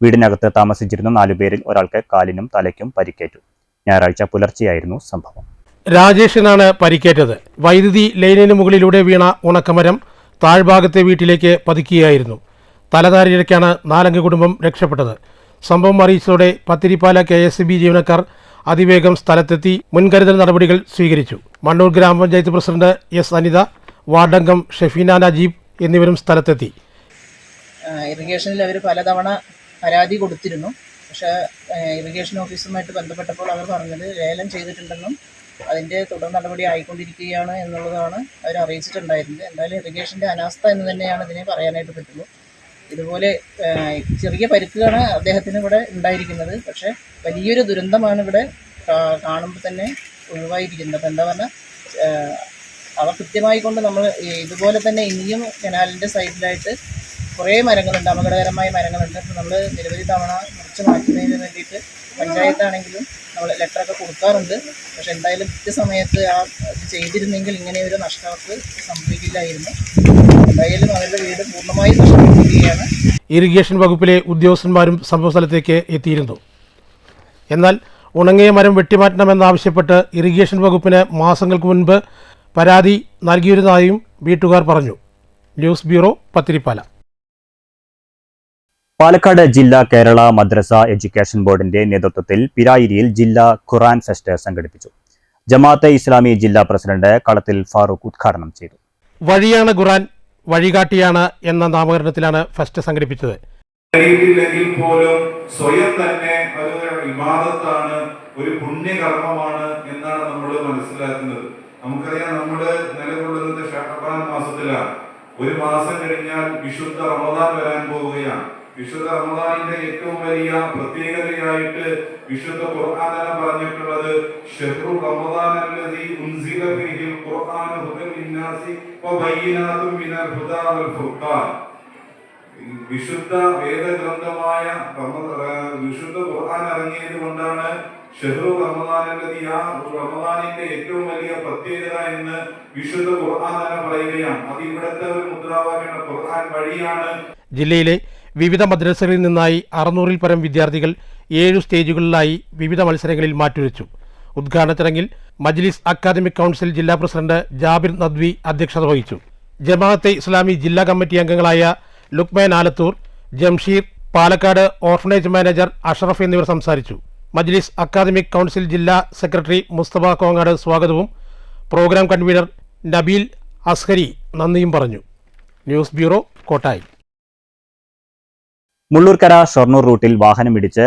വീടിനകത്ത് താമസിച്ചിരുന്ന 4 പേരിൽ ഒരാൾക്ക് കാലിനും തലയ്ക്കും പരിക്കേറ്റു. ഞായറാഴ്ച പുലർച്ചെയായിരുന്നു സംഭവം. രാജേഷിനാണ് പരിക്കേറ്റത്. വൈദ്യുതി ലൈനിന് മുകളിലൂടെ വീണ ഉണക്കമരം താഴ്ഭാഗത്തെ വീട്ടിലേക്ക് പതിക്കുകയായിരുന്നു. തലനാരിഴയ്ക്കാണ് 4 അംഗ കുടുംബം രക്ഷപ്പെട്ടത്. സംഭവം അറിയിച്ചതോടെ പത്തിരിപ്പാല KSB ജീവനക്കാർ അതിവേഗം സ്ഥലത്തെത്തി മുൻകരുതൽ നടപടികൾ സ്വീകരിച്ചു. മണ്ണൂർ ഗ്രാമപഞ്ചായത്ത് പ്രസിഡന്റ് S അനിത, വാർഡംഗം ഷെഫീന നജീബ് എന്നിവരും സ്ഥലത്തെത്തി. ഇറിഗേഷനിൽ അവർ പലതവണ പരാതി കൊടുത്തിരുന്നു. പക്ഷേ ഇറിഗേഷൻ ഓഫീസുമായിട്ട് ബന്ധപ്പെട്ടപ്പോൾ അവർ പറഞ്ഞത് ലേലം ചെയ്തിട്ടുണ്ടെന്നും അതിൻ്റെ തുടർ നടപടി ആയിക്കൊണ്ടിരിക്കുകയാണ് എന്നുള്ളതാണ് അവർ അറിയിച്ചിട്ടുണ്ടായിരുന്നത്. എന്തായാലും ഇറിഗേഷൻ്റെ അനാസ്ഥ എന്ന് തന്നെയാണ് ഇതിനെ പറയാനായിട്ട് പറ്റുള്ളൂ. ഇതുപോലെ ചെറിയ പരിക്കുകളാണ് അദ്ദേഹത്തിന് ഇവിടെ ഉണ്ടായിരിക്കുന്നത്. പക്ഷേ വലിയൊരു ദുരന്തമാണ് ഇവിടെ കാണുമ്പോൾ തന്നെ ഒഴിവായിരിക്കുന്നത്. അപ്പോൾ എന്താ പറഞ്ഞാൽ അവ കൃത്യമായി കൊണ്ട് നമ്മൾ ഇതുപോലെ തന്നെ ഇനിയും കനാലിൻ്റെ സൈഡിലായിട്ട് കുറേ മരങ്ങളുണ്ട്, അപകടകരമായ മരങ്ങളുണ്ട്. അപ്പോൾ നമ്മൾ നിരവധി തവണ മുറിച്ച് മാറ്റുന്നതിന് വേണ്ടിയിട്ട് പഞ്ചായത്താണെങ്കിലും നമ്മൾ ലെറ്ററൊക്കെ കൊടുക്കാറുണ്ട്. പക്ഷെ എന്തായാലും കൃത്യസമയത്ത് ഇത് ചെയ്തിരുന്നെങ്കിൽ ഇങ്ങനെ ഒരു നഷ്ടം അവർക്ക് സംഭവിക്കില്ലായിരുന്നു. എന്തായാലും അവരുടെ വീട് പൂർണ്ണമായി നഷ്ടപ്പെട്ടിരിക്കുകയാണ്. ഇറിഗേഷൻ വകുപ്പിലെ ഉദ്യോഗസ്ഥന്മാരും സംഭവസ്ഥലത്തേക്ക് എത്തിയിരുന്നു. എന്നാൽ ഉണങ്ങിയ മരം വെട്ടിമാറ്റണമെന്നാവശ്യപ്പെട്ട് ഇറിഗേഷൻ വകുപ്പിന് മാസങ്ങൾക്ക് മുൻപ് പരാതി നൽകിയിരുന്നതായും വീട്ടുകാർ പറഞ്ഞു. News bureau, Pathiripala. പാലക്കാട് ജില്ലാ കേരള മദ്രസ എഡ്യൂക്കേഷൻ ബോർഡിന്റെ നേതൃത്വത്തിൽ പിരായിരിയിൽ ജില്ലാ ഖുർആൻ ഫെസ്റ്റ് സംഘടിപ്പിച്ചു. ജമാഅത്തെ ഇസ്ലാമി ജില്ലാ പ്രസിഡന്റ് കളത്തിൽ ഫാറൂഖ് ഉദ്ഘാടനം ചെയ്തു. വഴിയാണ് ഖുർആൻ, വഴികാട്ടിയാണ് എന്ന നാമകരണത്തിലാണ് ഫെസ്റ്റ് സംഘടിപ്പിച്ചത്. പോലും സ്വയം തന്നെ അതൊരു ഇബാദത്താണ്, ഒരു പുണ്യകർമ്മമാണ് എന്നാണ് നമ്മൾ മനസ്സിലാക്കുന്നത്. നമുക്കറിയാം, നമ്മുടെ നിലകൊള്ളുന്നത് ശഅബാൻ മാസത്തിലാണ്. ഒരു മാസം കഴിഞ്ഞാൽ വിശുദ്ധ റമദാൻ വരാൻ പോവുകയാണ്. വിശുദ്ധ റമദാനിന്റെ ഏറ്റവും വലിയ പ്രത്യേകതയായിട്ട് വിശുദ്ധ ഖുർആൻ പറഞ്ഞിട്ടുള്ളത് ശഹ്റു റമദാൻ അല്ലദീ ഉൻസില ഫീഹിൽ ഖുർആൻ ഹുദൻ ലിന്നാസി വബയ്യിനാതും മിനൽ ഹുദാ വൽ ഫുർഖാൻ. വിശുദ്ധ വേദഗ്രന്ഥമായ വിശുദ്ധ ഖുർആൻ ഇറങ്ങിയത് കൊണ്ടാണ് ഷഹ്റു റമദാൻ അല്ലദീ, ആ റമദാനിന്റെ ഏറ്റവും വലിയ പ്രത്യേകത എന്ന് വിശുദ്ധ ഖുർആൻ തന്നെ പറയുകയാണ്. അത് ഇവിടുത്തെ ഒരു മുദ്രാവാക്യമാണ്, ഖുർആൻ വഴിയാണ്. ജില്ലയിലെ വിവിധ മദ്രസകളിൽ നിന്നായി 600-ൽ പരം വിദ്യാർത്ഥികൾ 7 സ്റ്റേജുകളിലായി വിവിധ മത്സരങ്ങളിൽ മാറ്റുരച്ചു. ഉദ്ഘാടന ചടങ്ങിൽ മജ്ലിസ് അക്കാദമിക് കൗൺസിൽ ജില്ലാ പ്രസിഡന്റ് ജാബിർ നദ്വി അധ്യക്ഷത വഹിച്ചു. ജമാഅത്തെ ഇസ്ലാമി ജില്ലാ കമ്മിറ്റി അംഗങ്ങളായ ലുക്മാൻ ആലത്തൂർ, ജംഷീർ, പാലക്കാട് ഓർഫനേജ് മാനേജർ അഷറഫ് എന്നിവർ സംസാരിച്ചു. മജ്ലിസ് അക്കാദമിക് കൗൺസിൽ ജില്ലാ സെക്രട്ടറി മുസ്തഫ കോങ്ങാട് സ്വാഗതവും പ്രോഗ്രാം കൺവീനർ നബീൽ അസ്ഹരി നന്ദിയും പറഞ്ഞു. News bureau, Kottayi. മുള്ളൂർക്കര ഷൊർണൂർ റൂട്ടിൽ വാഹനമിടിച്ച്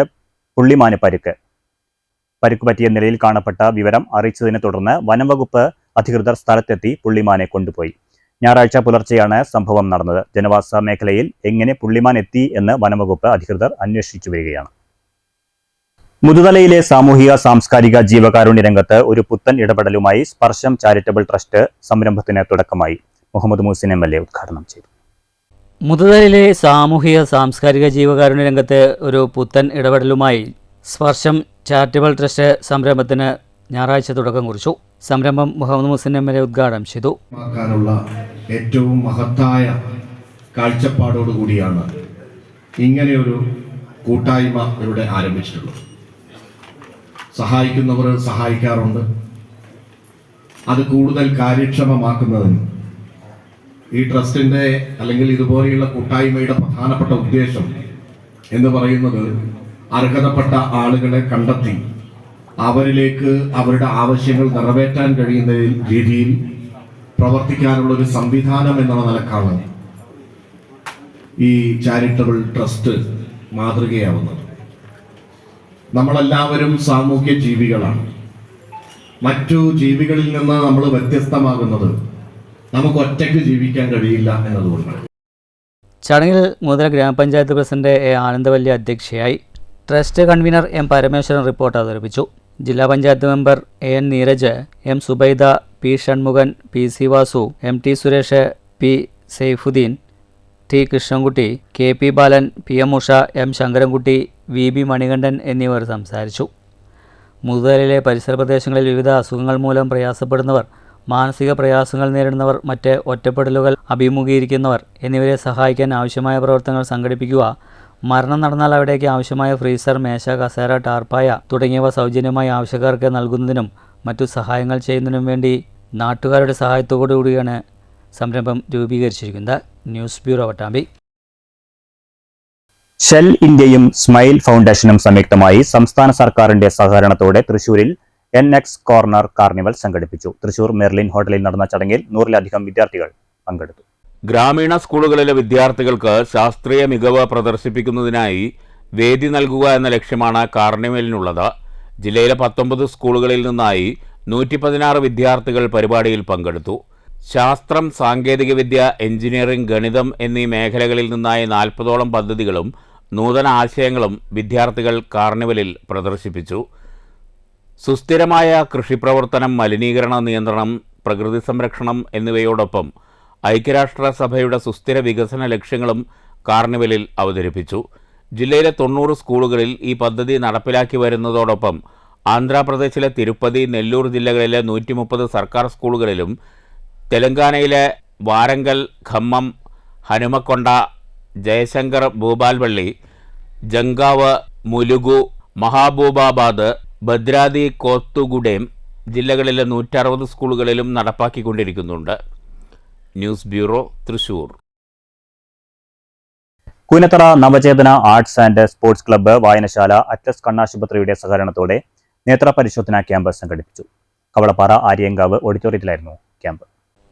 പുള്ളിമാന് പരിക്ക് പറ്റിയ നിലയിൽ കാണപ്പെട്ട വിവരം അറിയിച്ചതിനെ തുടർന്ന് വനംവകുപ്പ് അധികൃതർ സ്ഥലത്തെത്തി പുള്ളിമാനെ കൊണ്ടുപോയി. ഞായറാഴ്ച പുലർച്ചെയാണ് സംഭവം നടന്നത്. ജനവാസ മേഖലയിൽ എങ്ങനെ പുള്ളിമാൻ എത്തി എന്ന് വനംവകുപ്പ് അധികൃതർ അന്വേഷിച്ചു വരികയാണ്. മുതുതലയിലെ സാമൂഹിക സാംസ്കാരിക ജീവകാരുണ്യ രംഗത്ത് ഒരു പുത്തൻ ഇടപെടലുമായി സ്പർശം ചാരിറ്റബിൾ ട്രസ്റ്റ് സംരംഭത്തിന് തുടക്കമായി. മുഹമ്മദ് മുഹസിൻ MLA ഉദ്ഘാടനം ചെയ്തു. മുതുതലയിലെ സാമൂഹിക സാംസ്കാരിക ജീവകാരുണ്യ രംഗത്ത് ഒരു പുത്തൻ ഇടപെടലുമായി സ്പർശം ചാരിറ്റബിൾ ട്രസ്റ്റ് സംരംഭത്തിന് ഞായറാഴ്ച തുടക്കം കുറിച്ചു. സംരംഭം മുഹമ്മദ് മുഹസിൻ MLA ഉദ്ഘാടനം ചെയ്തു. ഏറ്റവും മഹത്തായ കാഴ്ചപ്പാടോടുകൂടിയാണ് ഇങ്ങനെയൊരു കൂട്ടായ്മ ഇവിടെ ആരംഭിച്ചിട്ടുള്ളത്. സഹായിക്കുന്നവർ സഹായിക്കാറുണ്ട്. അത് കൂടുതൽ കാര്യക്ഷമമാക്കുന്നതിന് ഈ ട്രസ്റ്റിൻ്റെ അല്ലെങ്കിൽ ഇതുപോലെയുള്ള കൂട്ടായ്മയുടെ പ്രധാനപ്പെട്ട ഉദ്ദേശം എന്ന് പറയുന്നത് അർഹതപ്പെട്ട ആളുകളെ കണ്ടെത്തി അവരിലേക്ക് അവരുടെ ആവശ്യങ്ങൾ നിറവേറ്റാൻ കഴിയുന്ന രീതിയിൽ പ്രവർത്തിക്കാനുള്ള ഒരു സംവിധാനം എന്നുള്ള നിലക്കാണ് ഈ ചാരിറ്റബിൾ ട്രസ്റ്റ് മാതൃകയാവുന്നത്. നമ്മളെല്ലാവരും സാമൂഹ്യ ജീവികളാണ്. മറ്റു ജീവികളിൽ നിന്ന് നമ്മൾ വ്യത്യസ്തമാകുന്നത് നമുക്ക് ഒറ്റയ്ക്ക് ജീവിക്കാൻ കഴിയില്ല എന്നതുകൊണ്ടാണ്. ചടങ്ങിൽ മുതല ഗ്രാമപഞ്ചായത്ത് പ്രസിഡന്റ് A. ആനന്ദവല്ലി അധ്യക്ഷയായി. Trust convener M. Parameswaran report അവതരിപ്പിച്ചു. ജില്ലാ panchayat member AN Neeraj, M. Subaida, P. Shanmukhan, PC Vasu, MT Suresh, P. Saifuddeen, T. Krishnankutty, KP Balan, PM Usha, M. Sankarankutty, VB Manikandan എന്നിവർ സംസാരിച്ചു. മുതുതലയിലെ പരിസര പ്രദേശങ്ങളിൽ വിവിധ അസുഖങ്ങൾ മൂലം പ്രയാസപ്പെടുന്നവർ, മാനസിക പ്രയാസങ്ങൾ നേരിടുന്നവർ, മറ്റ് ഒറ്റപ്പെടലുകൾ അഭിമുഖീകരിക്കുന്നവർ എന്നിവരെ സഹായിക്കാൻ ആവശ്യമായ പ്രവർത്തനങ്ങൾ സംഘടിപ്പിക്കുക, മരണം നടന്നാൽ അവിടേക്ക് ആവശ്യമായ ഫ്രീസർ, മേശ, കസേര, ടാർപ്പായ തുടങ്ങിയവ സൗജന്യമായി ആവശ്യക്കാർക്ക് നൽകുന്നതിനും മറ്റു സഹായങ്ങൾ ചെയ്യുന്നതിനും വേണ്ടി നാട്ടുകാരുടെ സഹായത്തോടുകൂടിയാണ് സംരംഭം രൂപീകരിച്ചിരിക്കുന്നത്. News bureau, Pattambi. ഷെൽ ഇന്ത്യയും സ്മൈൽ ഫൗണ്ടേഷനും സംയുക്തമായി സംസ്ഥാന സർക്കാരിന്റെ സഹകരണത്തോടെ തൃശൂരിൽ NX കോർണർ കാർണിവൽ സംഘടിപ്പിച്ചു. തൃശൂർ മെർലിൻ ഹോട്ടലിൽ നടന്ന ചടങ്ങിൽ 100-ലധികം വിദ്യാർത്ഥികൾ പങ്കെടുത്തു. ഗ്രാമീണ സ്കൂളുകളിലെ വിദ്യാർത്ഥികൾക്ക് ശാസ്ത്രീയ മികവ് പ്രദർശിപ്പിക്കുന്നതിനായി വേദി നൽകുക എന്ന ലക്ഷ്യമാണ് കാർണിവലിനുള്ളത്. ജില്ലയിലെ 19 സ്കൂളുകളിൽ നിന്നായി 116 വിദ്യാർത്ഥികൾ പരിപാടിയിൽ പങ്കെടുത്തു. ശാസ്ത്രം, സാങ്കേതികവിദ്യ, എഞ്ചിനീയറിംഗ്, ഗണിതം എന്നീ മേഖലകളിൽ നിന്നായി 40ഓളം പദ്ധതികളും നൂതന ആശയങ്ങളും വിദ്യാർത്ഥികൾ കാർണിവലിൽ പ്രദർശിപ്പിച്ചു. സുസ്ഥിരമായ കൃഷിപ്രവർത്തനം, മലിനീകരണ നിയന്ത്രണം, പ്രകൃതി സംരക്ഷണം എന്നിവയോടൊപ്പം ഐക്യരാഷ്ട്രസഭയുടെ സുസ്ഥിര വികസന ലക്ഷ്യങ്ങളും കാർണിവലിൽ അവതരിപ്പിച്ചു. ജില്ലയിലെ 90 സ്കൂളുകളിൽ ഈ പദ്ധതി നടപ്പിലാക്കി വരുന്നതോടൊപ്പം ആന്ധ്രാപ്രദേശിലെ തിരുപ്പതി, നെല്ലൂർ ജില്ലകളിലെ 130 സർക്കാർ സ്കൂളുകളിലും തെലങ്കാനയിലെ വാരങ്കൽ, ഖമ്മം, ഹനുമക്കൊണ്ട, ജയശങ്കർ ഭൂപാൽപള്ളി, ജങ്കാവ്, മുലുഗു, മഹാബൂബാബാദ്, ഭദ്രാദി, കോത്തുഗുഡേം ജില്ലകളിലെ 160 സ്കൂളുകളിലും നടപ്പാക്കിക്കൊണ്ടിരിക്കുന്നുണ്ട്. News bureau, Thrissur. Koonathara Navachethana arts and sports club വായനശാല അറ്റ്ലസ് കണ്ണാശുപത്രിയുടെ സഹകരണത്തോടെ നേത്ര പരിശോധനാ ക്യാമ്പ് സംഘടിപ്പിച്ചു. കവളപ്പാറ ആര്യങ്കാവ് ഓഡിറ്റോറിയത്തിലായിരുന്നു ക്യാമ്പ്.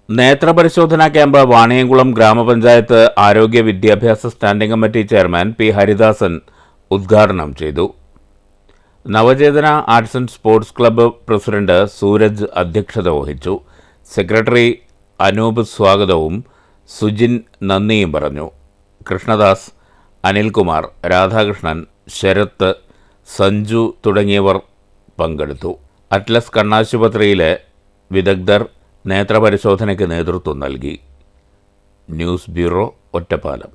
നേത്രപരിശോധനാ ക്യാമ്പ് വാണിയംകുളം ഗ്രാമപഞ്ചായത്ത് ആരോഗ്യ വിദ്യാഭ്യാസ standing committee chairman P. Haridasan ഉദ്ഘാടനം ചെയ്തു. Navachethana arts and sports club president Sooraj അധ്യക്ഷത വഹിച്ചു. സെക്രട്ടറി അനൂപ് സ്വാഗതവും സുജിൻ നന്ദിയും പറഞ്ഞു. കൃഷ്ണദാസ്, അനിൽകുമാർ, രാധാകൃഷ്ണൻ, ശരത്ത്, സഞ്ജു തുടങ്ങിയവർ പങ്കെടുത്തു. അറ്റ്ലസ് കണ്ണാശുപത്രിയിലെ വിദഗ്ധർ നേത്രപരിശോധനയ്ക്ക് നേതൃത്വം നൽകി. News bureau, Ottapalam.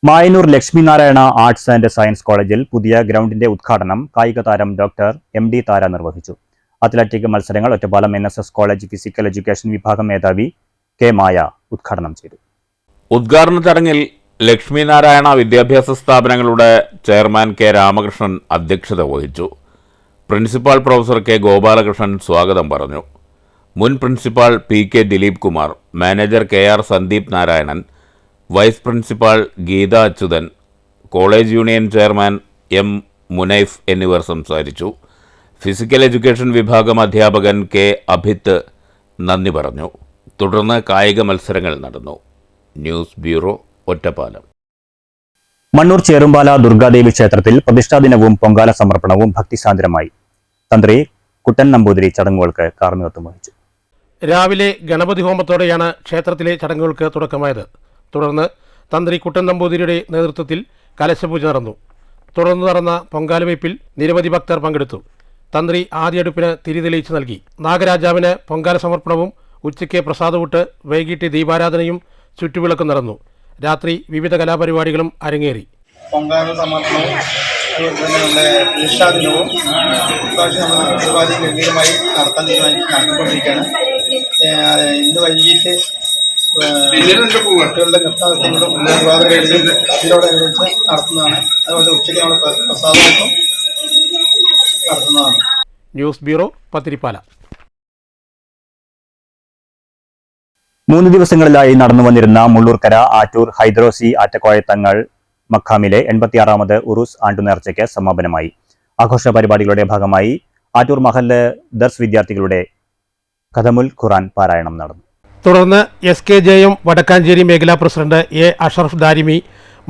Mayannur Lakshminarayana arts and science കോളേജിൽ പുതിയ ഗ്രൗണ്ടിന്റെ ഉദ്ഘാടനം കായിക താരം ഡോക്ടർ MD താര നിർവഹിച്ചു. അത്ലറ്റിക് മത്സരങ്ങൾ Ottapalam NSS college physical education വിഭാഗം മേധാവി K. മായ ഉദ്ഘാടനം ചെയ്തു. ഉദ്ഘാടന ചടങ്ങിൽ ലക്ഷ്മിനാരായണ വിദ്യാഭ്യാസ സ്ഥാപനങ്ങളുടെ ചെയർമാൻ K. രാമകൃഷ്ണൻ അധ്യക്ഷത വഹിച്ചു. Principal professor K. ഗോപാലകൃഷ്ണൻ സ്വാഗതം പറഞ്ഞു. മുൻ principal P. K. Dileep Kumar, manager KR Sandeep Narayanan, vice principal Geetha Achuthan, college union chairman M. Munaif എന്നിവർ സംസാരിച്ചു. ഫിസിക്കൽ എഡ്യൂക്കേഷൻ വിഭാഗം അധ്യാപകൻ K. അഭിത്ത്, നന്ദി പറഞ്ഞു. തുടർന്ന് കായിക മത്സരങ്ങൾ നടന്നു. News bureau, Ottapalam. മണ്ണൂർ ചേറുംപാല ദുർഗാദേവി ക്ഷേത്രത്തിൽ പ്രതിഷ്ഠാദിനവും പൊങ്കാല സമർപ്പണവും ഭക്തിസാന്ദ്രമായി. തന്ത്രി കുട്ടൻ നമ്പൂതിരി ചടങ്ങുകൾക്ക് കാർമ്മികത്വം വഹിച്ചു. രാവിലെ ഗണപതി ഹോമത്തോടെയാണ് ക്ഷേത്രത്തിലെ ചടങ്ങുകൾക്ക് തുടക്കമായത്. തുടർന്ന് തന്ത്രി കുട്ടൻ നമ്പൂതിരിയുടെ നേതൃത്വത്തിൽ കലശപൂജ നടന്നു. തുടർന്ന് നടന്ന പൊങ്കാലവയ്പിൽ നിരവധി ഭക്തർ പങ്കെടുത്തു. തന്ത്രി ആദ്യടുപ്പിന് തിരി തെളിയിച്ച് നൽകി. നാഗരാജാവിന് പൊങ്കാല സമർപ്പണവും ഉച്ചയ്ക്ക് പ്രസാദവൂട്ട്, വൈകിട്ട് ദീപാരാധനയും ചുറ്റുവിളക്കും നടന്നു. രാത്രി വിവിധ കലാപരിപാടികളും അരങ്ങേറി. പൊങ്കാല സമർപ്പണവും നമ്മുടെ പ്രതിഷ്ഠാദിനവും ഇപ്രാവശ്യം നമ്മൾ ഒരുപാട് ഗംഭീരമായി നടത്തിക്കൊണ്ടിരിക്കുകയാണ്. ഇന്ന് വൈകിട്ട് കുട്ടികളുടെ നൃത്തങ്ങളും ഇതിനോടനുബന്ധിച്ച് നടത്തുന്നതാണ്. അതുപോലെ ഉച്ചയ്ക്ക് നമ്മൾ പ്രസാദവും നടത്തുന്നതാണ്. News bureau, Pathiripala. 3 ദിവസങ്ങളിലായി നടന്നു വന്നിരുന്ന മുള്ളൂർക്കര ആറ്റൂർ ഹൈദ്രോസി ആറ്റക്കോയത്തങ്ങൾ മഖാമിലെ 86ാമത് ഉറൂസ് ആണ്ടുനേർച്ചയ്ക്ക് സമാപനമായി. ആഘോഷ പരിപാടികളുടെ ഭാഗമായി ആറ്റൂർ മഹല്ല് ദർസ് വിദ്യാർത്ഥികളുടെ ഖതമുൽ ഖുർആൻ പാരായണം നടന്നു. തുടർന്ന് SKJM വടക്കാഞ്ചേരി മേഖലാ പ്രസിഡന്റ് A. അഷറഫ് ദാരിമി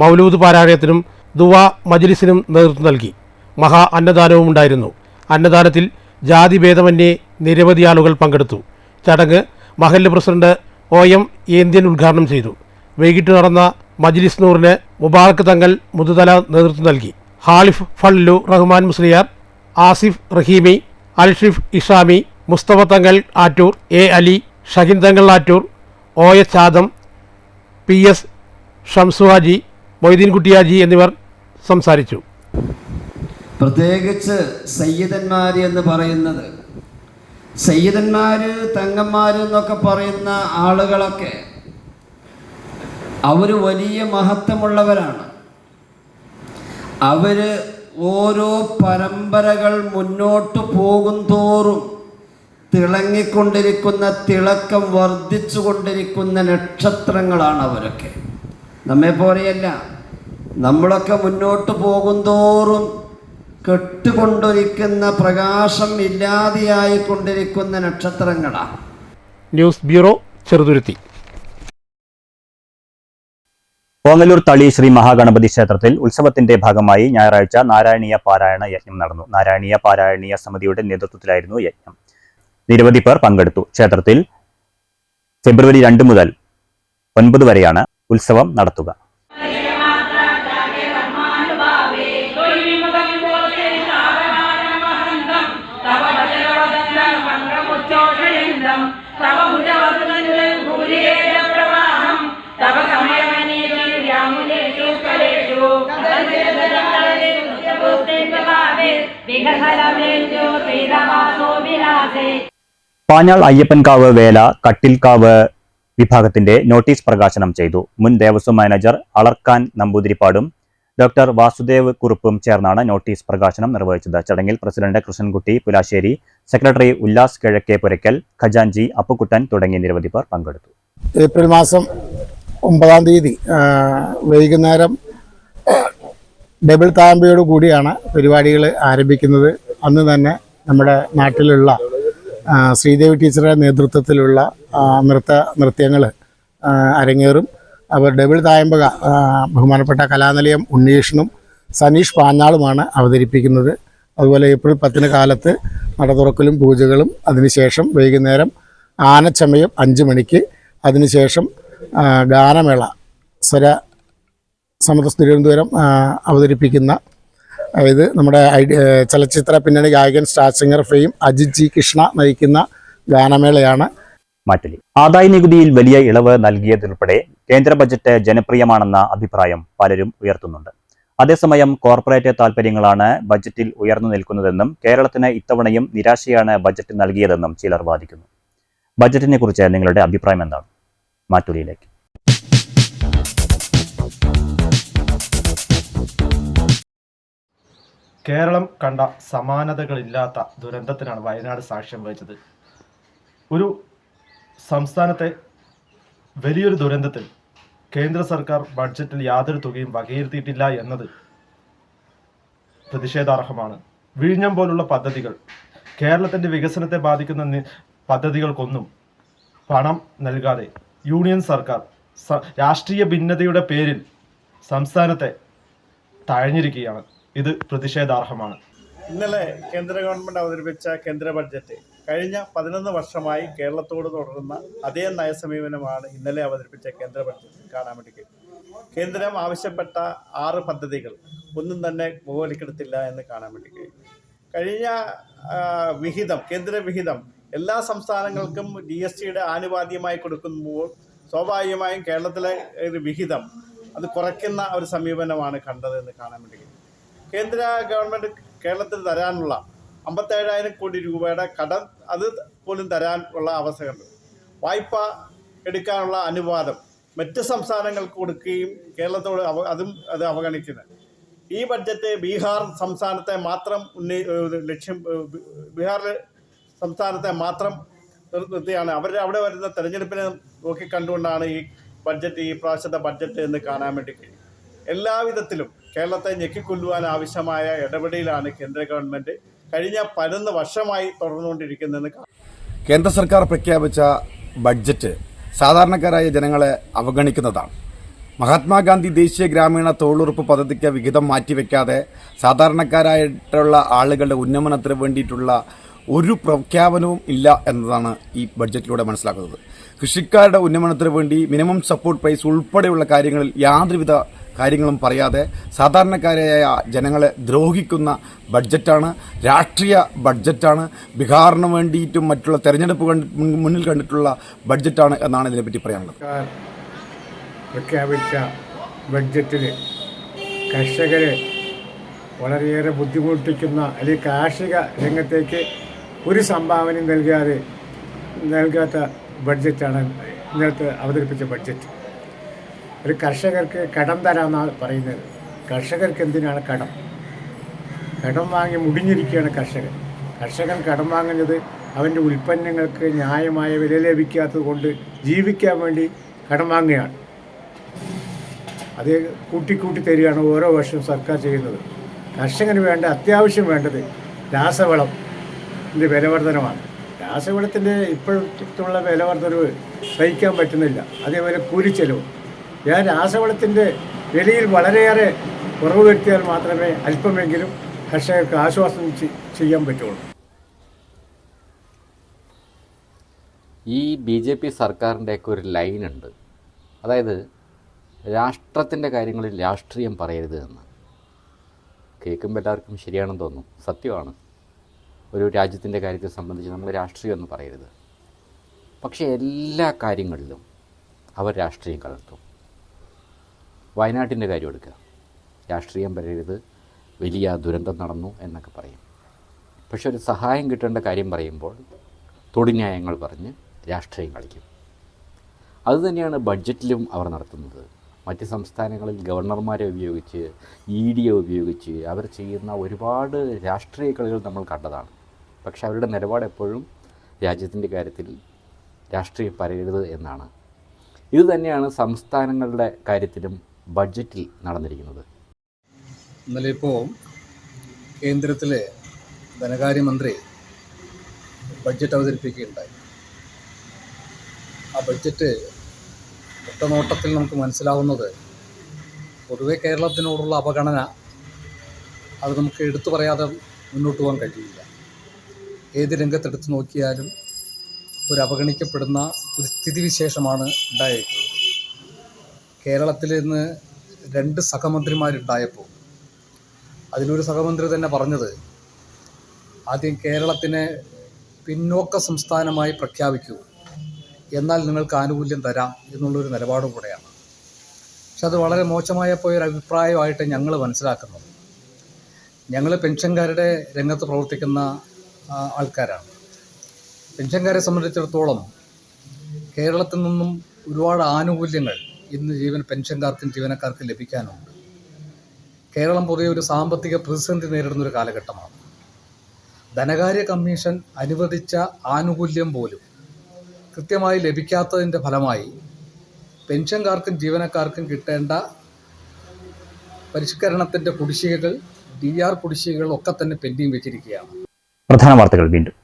മൗലൂദ് പാരായണത്തിനും ദുവാ മജ്ലിസിനും നേതൃത്വം നൽകി. മഹാ അന്നദാനവും ഉണ്ടായിരുന്നു. അന്നദാനത്തിൽ ജാതിഭേദമന്യേ നിരവധി ആളുകൾ പങ്കെടുത്തു. ചടങ്ങ് മഹല്ല് പ്രസിഡന്റ് OM ഏന്ത്യൻ ഉദ്ഘാടനം ചെയ്തു. വൈകിട്ട് നടന്ന മജ്ലിസ് നൂറിന് മുബാറക് തങ്ങൾ മുതുതല നേതൃത്വം നൽകി. ഹാലിഫ് ഫള്ളു റഹ്മാൻ മുസ്ലിയാർ, ആസിഫ് റഹീമി, അൽഷിഫ് ഇഷാമി, മുസ്തഫ തങ്ങൾ Attoor, A. Ali, Shahin Thangal Attoor, OH Adam, PS ഷംസുഹാജി, മൊയ്തീൻകുട്ടിയാജി എന്നിവർ സംസാരിച്ചു. പ്രത്യേകിച്ച് സയ്യിദന്മാർ എന്ന് പറയുന്നത്, സയ്യിദന്മാർ തങ്ങന്മാർ എന്നൊക്കെ പറയുന്ന ആളുകളൊക്കെ അവർ വലിയ മഹത്വമുള്ളവരാണ്. അവർ ഓരോ പരമ്പരകൾ മുന്നോട്ട് പോകും തോറും തിളങ്ങിക്കൊണ്ടിരിക്കുന്ന, തിളക്കം വർദ്ധിച്ചു കൊണ്ടിരിക്കുന്ന നക്ഷത്രങ്ങളാണ് അവരൊക്കെ. നമ്മെ പോലെയല്ല, നമ്മളൊക്കെ മുന്നോട്ട് പോകും തോറും കെട്ടുകൊണ്ടിരിക്കുന്ന, പ്രകാശം ഇല്ലാതെയായിക്കൊണ്ടിരിക്കുന്ന നക്ഷത്രങ്ങളാണ്. News bureau, Cheruthuruthy. ഓങ്ങല്ലൂർ തളി ശ്രീ മഹാഗണപതി ക്ഷേത്രത്തിൽ ഉത്സവത്തിന്റെ ഭാഗമായി ഞായറാഴ്ച നാരായണീയ പാരായണ യജ്ഞം നടന്നു. നാരായണീയ പാരായണീയ സമിതിയുടെ നേതൃത്വത്തിലായിരുന്നു യജ്ഞം. നിരവധി പേർ പങ്കെടുത്തു. ക്ഷേത്രത്തിൽ ഫെബ്രുവരി 2 മുതൽ 9 വരെയാണ് ഉത്സവം നടത്തുക. പാഞ്ഞാൾ അയ്യപ്പൻകാവ് വേല കട്ടിൽക്കാവ് വിഭാഗത്തിന്റെ നോട്ടീസ് പ്രകാശനം ചെയ്തു. മുൻ ദേവസ്വം മാനേജർ അളർക്കാൻ നമ്പൂതിരിപ്പാടും ഡോക്ടർ വാസുദേവ് കുറുപ്പും ചേർന്നാണ് നോട്ടീസ് പ്രകാശനം നിർവഹിച്ചത്. ചടങ്ങിൽ പ്രസിഡന്റ് കൃഷ്ണൻകുട്ടി പുലാശ്ശേരി, സെക്രട്ടറി ഉല്ലാസ് കിഴക്കേ പുരയ്ക്കൽ, ഖജാൻജി അപ്പുക്കുട്ടൻ തുടങ്ങി നിരവധി പേർ പങ്കെടുത്തു. ഏപ്രിൽ മാസം 9-ാം തീയതി വൈകുന്നേരം ഡബിൾ താമ്പയോട് കൂടിയാണ് പരിപാടികൾ ആരംഭിക്കുന്നത്. അന്ന് തന്നെ നമ്മുടെ നാട്ടിലുള്ള ശ്രീദേവി ടീച്ചറുടെ നേതൃത്വത്തിലുള്ള നൃത്യങ്ങൾ അരങ്ങേറും. അവർ ഡബിൾ തായമ്പക ബഹുമാനപ്പെട്ട കലാനിലയം ഉണ്ണീഷനും സനീഷ് പാഞ്ഞാളുമാണ് അവതരിപ്പിക്കുന്നത്. അതുപോലെ ഏപ്രിൽ 10 കാലത്ത് നട തുറക്കലും പൂജകളും, അതിനുശേഷം വൈകുന്നേരം ആനച്ചമയം 5 മണിക്ക്, അതിനുശേഷം ഗാനമേള സ്വര സമത തിരുവനന്തപുരം അവതരിപ്പിക്കുന്ന, അതായത് നമ്മുടെ ചലച്ചിത്ര പിന്നണി ഗായകൻ star singer fame Ajith G Krishna നയിക്കുന്ന ഗാനമേളയാണ്. മാറ്റലി ആദായ നികുതിയിൽ വലിയ ഇളവ് നൽകിയതുൾപ്പെടെ കേന്ദ്ര ബജറ്റ് ജനപ്രിയമാണെന്ന അഭിപ്രായം പലരും ഉയർത്തുന്നുണ്ട്. അതേസമയം കോർപ്പറേറ്റ് താൽപര്യങ്ങളാണ് ബജറ്റിൽ ഉയർന്നു നിൽക്കുന്നതെന്നും കേരളത്തിന് ഇത്തവണയും നിരാശയാണ് ബജറ്റ് നൽകിയതെന്നും ചിലർ വാദിക്കുന്നു. ബജറ്റിനെ കുറിച്ച് നിങ്ങളുടെ അഭിപ്രായം എന്താണ്? മാറ്റുലിയിലേക്ക്. കേരളം കണ്ട സമാനതകളില്ലാത്ത ദുരന്തത്തിനാണ് വയനാട് സാക്ഷ്യം വഹിച്ചത്. ഒരു സംസ്ഥാനത്തെ വലിയൊരു ദുരന്തത്തിൽ കേന്ദ്ര സർക്കാർ ബഡ്ജറ്റിൽ യാതൊരു തുകയും വകയിരുത്തിയിട്ടില്ല എന്നത് പ്രതിഷേധാർഹമാണ്. വിഴിഞ്ഞം പോലുള്ള പദ്ധതികൾ, കേരളത്തിൻ്റെ വികസനത്തെ ബാധിക്കുന്ന പദ്ധതികൾക്കൊന്നും പണം നൽകാതെ യൂണിയൻ സർക്കാർ രാഷ്ട്രീയ ഭിന്നതയുടെ പേരിൽ സംസ്ഥാനത്തെ തഴഞ്ഞിരിക്കുകയാണ്. ഇത് പ്രതിഷേധാർഹമാണ്. ഇന്നലെ കേന്ദ്ര ഗവൺമെൻറ് അവതരിപ്പിച്ച കേന്ദ്ര ബഡ്ജറ്റ് കഴിഞ്ഞ 11 വർഷമായി കേരളത്തോട് തുടരുന്ന അതേ നയസമീപനമാണ് ഇന്നലെ അവതരിപ്പിച്ച കേന്ദ്ര ബഡ്ജറ്റിൽ കാണാൻ വേണ്ടി കഴിയും. കേന്ദ്രം ആവശ്യപ്പെട്ട 6 പദ്ധതികൾ ഒന്നും തന്നെ മുഖവിലക്കെടുത്തില്ല എന്ന് കാണാൻ വേണ്ടി കഴിയും. കഴിഞ്ഞ കേന്ദ്ര വിഹിതം എല്ലാ സംസ്ഥാനങ്ങൾക്കും GSTയുടെ ആനുപാതികമായി കൊടുക്കുമ്പോൾ സ്വാഭാവികമായും കേരളത്തിലെ ഒരു വിഹിതം അത് കുറയ്ക്കുന്ന ഒരു സമീപനമാണ് കണ്ടതെന്ന് കാണാൻ വേണ്ടി കഴിയും. കേന്ദ്ര ഗവൺമെൻറ് കേരളത്തിൽ തരാനുള്ള 57,000 കോടി രൂപയുടെ കടം അത് പോലും തരാനുള്ള അവസരമുണ്ട്. വായ്പ എടുക്കാനുള്ള അനുവാദം മറ്റ് സംസ്ഥാനങ്ങൾക്ക് കൊടുക്കുകയും കേരളത്തോട് അത് അവഗണിക്കുന്നത്. ഈ ബഡ്ജറ്റ് ബീഹാർ സംസ്ഥാനത്തെ മാത്രം ബീഹാർ സംസ്ഥാനത്തെ മാത്രം നിർത്തിയാണ് അവിടെ വരുന്ന തെരഞ്ഞെടുപ്പിനെ നോക്കിക്കണ്ടുകൊണ്ടാണ് ഈ ബഡ്ജറ്റ് ഈ പ്രാവശ്യത്തെ ബഡ്ജറ്റ് എന്ന് കാണാൻ വേണ്ടി കഴിയും. എല്ലാവിധത്തിലും കേരളത്തെ ഞെക്കിക്കൊല്ലുവാൻ ആവശ്യമായ ഇടപെടലാണ് കേന്ദ്ര ഗവൺമെൻറ് കഴിഞ്ഞ 11 വർഷമായി തുടർന്നുകൊണ്ടിരിക്കുന്നതെന്ന് കാണാം. കേന്ദ്ര സർക്കാർ പ്രഖ്യാപിച്ച ബഡ്ജറ്റ് സാധാരണക്കാരായ ജനങ്ങളെ അവഗണിക്കുന്നതാണ്. മഹാത്മാഗാന്ധി ദേശീയ ഗ്രാമീണ തൊഴിലുറപ്പ് പദ്ധതിക്ക് വിഹിതം മാറ്റിവെക്കാതെ സാധാരണക്കാരായിട്ടുള്ള ആളുകളുടെ ഉന്നമനത്തിന് വേണ്ടിയിട്ടുള്ള ഒരു പ്രഖ്യാപനവും ഇല്ല എന്നതാണ് ഈ ബഡ്ജറ്റിലൂടെ മനസ്സിലാക്കുന്നത്. കൃഷിക്കാരുടെ ഉന്നമനത്തിന് വേണ്ടി മിനിമം സപ്പോർട്ട് പ്രൈസ് ഉൾപ്പെടെയുള്ള കാര്യങ്ങളിൽ യാതൊരുവിധ കാര്യങ്ങളും പറയാതെ സാധാരണക്കാരായ ജനങ്ങളെ ദ്രോഹിക്കുന്ന ബഡ്ജറ്റാണ്, രാഷ്ട്രീയ ബഡ്ജറ്റാണ്, ബീഹാറിന് വേണ്ടിയിട്ടും മറ്റുള്ള തെരഞ്ഞെടുപ്പ് മുന്നിൽ കണ്ടിട്ടുള്ള ബഡ്ജറ്റാണ് എന്നാണ് ഇതിനെപ്പറ്റി പറയാനുള്ളത്. പ്രഖ്യാപിച്ച ബഡ്ജറ്റിൽ കർഷകരെ വളരെയേറെ ബുദ്ധിമുട്ടിക്കുന്ന അല്ലെങ്കിൽ കാർഷിക രംഗത്തേക്ക് ഒരു സംഭാവനയും നൽകാത്ത ബഡ്ജറ്റാണ് ഇന്നത്തെ അവതരിപ്പിച്ച ബഡ്ജറ്റ്. ഒരു കർഷകർക്ക് കടം തരാമെന്നാണ് പറയുന്നത്. കർഷകർക്ക് എന്തിനാണ് കടം? കടം വാങ്ങി മുടിഞ്ഞിരിക്കുകയാണ് കർഷകൻ കടം വാങ്ങുന്നത് അവൻ്റെ ഉൽപ്പന്നങ്ങൾക്ക് ന്യായമായ വില ലഭിക്കാത്തത് കൊണ്ട് ജീവിക്കാൻ വേണ്ടി കടം വാങ്ങുകയാണ്. അത് കൂട്ടിക്കൂട്ടി തരികയാണ് ഓരോ വർഷവും സർക്കാർ ചെയ്യുന്നത്. കർഷകന് വേണ്ട അത്യാവശ്യം വേണ്ടത് രാസവളത്തിൻ്റെ വിലവർധനമാണ്. രാസവളത്തിൻ്റെ ഇപ്പോഴത്തുള്ള വിലവർധനവ് സഹിക്കാൻ പറ്റുന്നില്ല. അതേപോലെ കൂലിച്ചെലവ്. രാസവളത്തിൻ്റെ വിലയിൽ വളരെയേറെ കുറവ് വരുത്തിയാൽ മാത്രമേ അല്പമെങ്കിലും കർഷകർക്ക് ആശ്വാസം ചെയ്യാൻ പറ്റുള്ളൂ. ഈ BJP സർക്കാരിൻ്റെയൊക്കെ ഒരു ലൈനുണ്ട്. അതായത് രാഷ്ട്രത്തിൻ്റെ കാര്യങ്ങളിൽ രാഷ്ട്രീയം പറയരുത് എന്ന്. കേൾക്കുമ്പോൾ എല്ലാവർക്കും ശരിയാണെന്ന് തോന്നും, സത്യമാണ്. ഒരു രാജ്യത്തിൻ്റെ കാര്യത്തെ സംബന്ധിച്ച് നമ്മൾ രാഷ്ട്രീയം ഒന്നും പറയരുത്. പക്ഷേ എല്ലാ കാര്യങ്ങളിലും അവർ രാഷ്ട്രീയം കലർത്തും. വയനാട്ടിൻ്റെ കാര്യം എടുക്കുക, രാഷ്ട്രീയം പറയരുത്, വലിയ ദുരന്തം നടന്നു എന്നൊക്കെ പറയും. പക്ഷെ ഒരു സഹായം കിട്ടേണ്ട കാര്യം പറയുമ്പോൾ തൊടിന്യായങ്ങൾ പറഞ്ഞ് രാഷ്ട്രീയം കളിക്കും. അതുതന്നെയാണ് ബഡ്ജറ്റിലും അവർ നടത്തുന്നത്. മറ്റ് സംസ്ഥാനങ്ങളിൽ ഗവർണർമാരെ ഉപയോഗിച്ച് EDയെ ഉപയോഗിച്ച് അവർ ചെയ്യുന്ന ഒരുപാട് രാഷ്ട്രീയ കളികൾ നമ്മൾ കണ്ടതാണ്. പക്ഷെ അവരുടെ നിലപാട് എപ്പോഴും രാജ്യത്തിൻ്റെ കാര്യത്തിൽ രാഷ്ട്രീയം പറയരുത് എന്നാണ്. ഇതുതന്നെയാണ് സംസ്ഥാനങ്ങളുടെ കാര്യത്തിലും ബഡ്ജറ്റിൽ നടന്നിരിക്കുന്നത്. ഇന്നലെ ഇപ്പോൾ കേന്ദ്രത്തിലെ ധനകാര്യമന്ത്രി ബഡ്ജറ്റ് അവതരിപ്പിക്കുകയുണ്ടായി. ആ ബഡ്ജറ്റ് ഒറ്റനോട്ടത്തിൽ നമുക്ക് മനസ്സിലാവുന്നത് പൊതുവെ കേരളത്തിനോടുള്ള അവഗണന അത് നമുക്ക് എടുത്തു പറയാതെ മുന്നോട്ട് പോകാൻ കഴിയില്ല. ഏത് രംഗത്തെടുത്ത് നോക്കിയാലും ഒരു അവഗണിക്കപ്പെടുന്ന ഒരു സ്ഥിതിവിശേഷമാണ് ഉണ്ടായിട്ടുള്ളത്. കേരളത്തിൽ ഇന്ന് 2 സഹമന്ത്രിമാരുണ്ടായപ്പോൾ അതിലൊരു സഹമന്ത്രി തന്നെ പറഞ്ഞത് ആദ്യം കേരളത്തിനെ പിന്നോക്ക സംസ്ഥാനമായി പ്രഖ്യാപിക്കൂ, എന്നാൽ നിങ്ങൾക്ക് ആനുകൂല്യം തരാം എന്നുള്ളൊരു നിലപാടും കൂടെയാണ്. പക്ഷെ അത് വളരെ മോശമായ പോയൊരു അഭിപ്രായമായിട്ട് ഞങ്ങൾ മനസ്സിലാക്കുന്നത്. ഞങ്ങൾ പെൻഷൻകാരുടെ രംഗത്ത് പ്രവർത്തിക്കുന്ന ആൾക്കാരാണ്. പെൻഷൻകാരെ സംബന്ധിച്ചിടത്തോളം കേരളത്തിൽ നിന്നും ഒരുപാട് ആനുകൂല്യങ്ങൾ ഇന്ന് പെൻഷൻകാർക്കും ജീവനക്കാർക്കും ലഭിക്കാനുണ്ട്. കേരളം പൊതുവെ ഒരു സാമ്പത്തിക പ്രതിസന്ധി നേരിടുന്നൊരു കാലഘട്ടമാണ്. ധനകാര്യ കമ്മീഷൻ അനുവദിച്ച ആനുകൂല്യം പോലും കൃത്യമായി ലഭിക്കാത്തതിൻ്റെ ഫലമായി പെൻഷൻകാർക്കും ജീവനക്കാർക്കും കിട്ടേണ്ട പരിഷ്കരണത്തിൻ്റെ കുടിശ്ശികകൾ, DR കുടിശ്ശികകൾ ഒക്കെ തന്നെ പെൻഡിങ് വെച്ചിരിക്കുകയാണ്. പ്രധാന വാർത്തകൾ വീണ്ടും.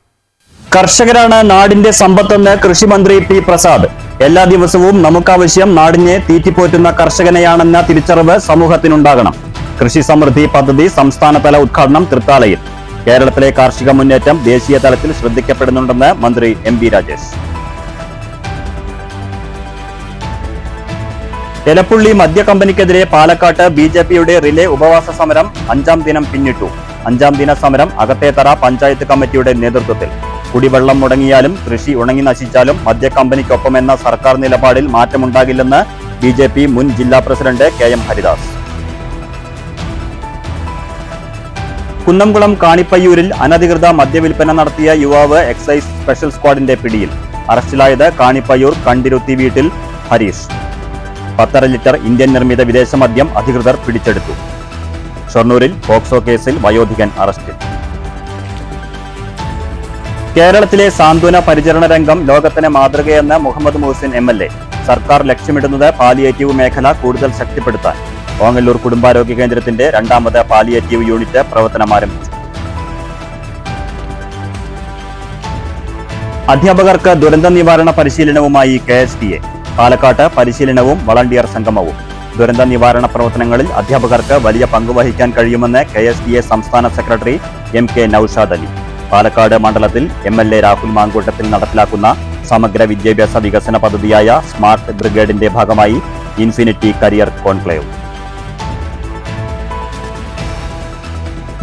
കർഷകരാണ് നാടിന്റെ സമ്പത്തെന്ന് കൃഷിമന്ത്രി പി പ്രസാദ്. എല്ലാ ദിവസവും നമുക്കാവശ്യം നാടിനെ തീറ്റിപ്പോറ്റുന്ന കർഷകനെയാണെന്ന തിരിച്ചറിവ് സമൂഹത്തിനുണ്ടാകണം. കൃഷി സമൃദ്ധി പദ്ധതി സംസ്ഥാനതല ഉദ്ഘാടനം തൃത്താലയിൽ. കേരളത്തിലെ കാർഷിക മുന്നേറ്റം ദേശീയ തലത്തിൽ ശ്രദ്ധിക്കപ്പെടുന്നുണ്ടെന്ന് മന്ത്രി എം ബി രാജേഷ്. എലപ്പുള്ളി മദ്യ കമ്പനിക്കെതിരെ പാലക്കാട്ട് ബിജെപിയുടെ റിലേ ഉപവാസ സമരം 5ാം ദിനം പിന്നിട്ടു. 5ാം ദിന സമരം അകത്തേത്തറ പഞ്ചായത്ത് കമ്മിറ്റിയുടെ നേതൃത്വത്തിൽ. കുടിവെള്ളം മുടങ്ങിയാലും കൃഷി ഉണങ്ങി നശിച്ചാലും മദ്യ കമ്പനിക്കൊപ്പമെന്ന സർക്കാർ നിലപാടിൽ മാറ്റമുണ്ടാകില്ലെന്ന് ബിജെപി മുൻ ജില്ലാ പ്രസിഡന്റ് KM ഹരിദാസ്. കുന്നംകുളം കാണിപ്പയ്യൂരിൽ അനധികൃത മദ്യവിൽപ്പന നടത്തിയ യുവാവ് എക്സൈസ് സ്പെഷ്യൽ സ്ക്വാഡിന്റെ പിടിയിൽ. അറസ്റ്റിലായത് കാണിപ്പയ്യൂർ കണ്ടിരുത്തി വീട്ടിൽ ഹരീഷ്. 10.5 ലിറ്റർ ഇന്ത്യൻ നിർമ്മിത വിദേശ മദ്യം അധികൃതർ പിടിച്ചെടുത്തു. ഷൊർണൂരിൽ പോക്സോ കേസിൽ വയോധികൻ അറസ്റ്റിൽ. കേരളത്തിലെ സാന്ത്വന പരിചരണ രംഗം ലോകത്തിന് മാതൃകയെന്ന് മുഹമ്മദ് മുഹസിൻ MLA. സർക്കാർ ലക്ഷ്യമിടുന്നത് പാലിയേറ്റീവ് മേഖല കൂടുതൽ ശക്തിപ്പെടുത്താൻ. ഓങ്ങല്ലൂർ കുടുംബാരോഗ്യ കേന്ദ്രത്തിന്റെ 2ാമത് പാലിയേറ്റീവ് യൂണിറ്റ് പ്രവർത്തനം ആരംഭിച്ചു. അധ്യാപകർക്ക് ദുരന്ത നിവാരണ പരിശീലനവുമായി KSTA. പാലക്കാട്ട് പരിശീലനവും വളണ്ടിയർ സംഗമവും. ദുരന്ത നിവാരണ പ്രവർത്തനങ്ങളിൽ അധ്യാപകർക്ക് വലിയ പങ്കുവഹിക്കാൻ കഴിയുമെന്ന് KSTA സംസ്ഥാന സെക്രട്ടറി MK നൌഷാദ് അലി. പാലക്കാട് മണ്ഡലത്തിൽ MLA രാഹുൽ മാങ്കൂട്ടത്തിൽ നടപ്പിലാക്കുന്ന സമഗ്ര വിദ്യാഭ്യാസ വികസന പദ്ധതിയായ സ്മാർട്ട് ബ്രിഗേഡിന്റെ ഭാഗമായി infinity career conclave.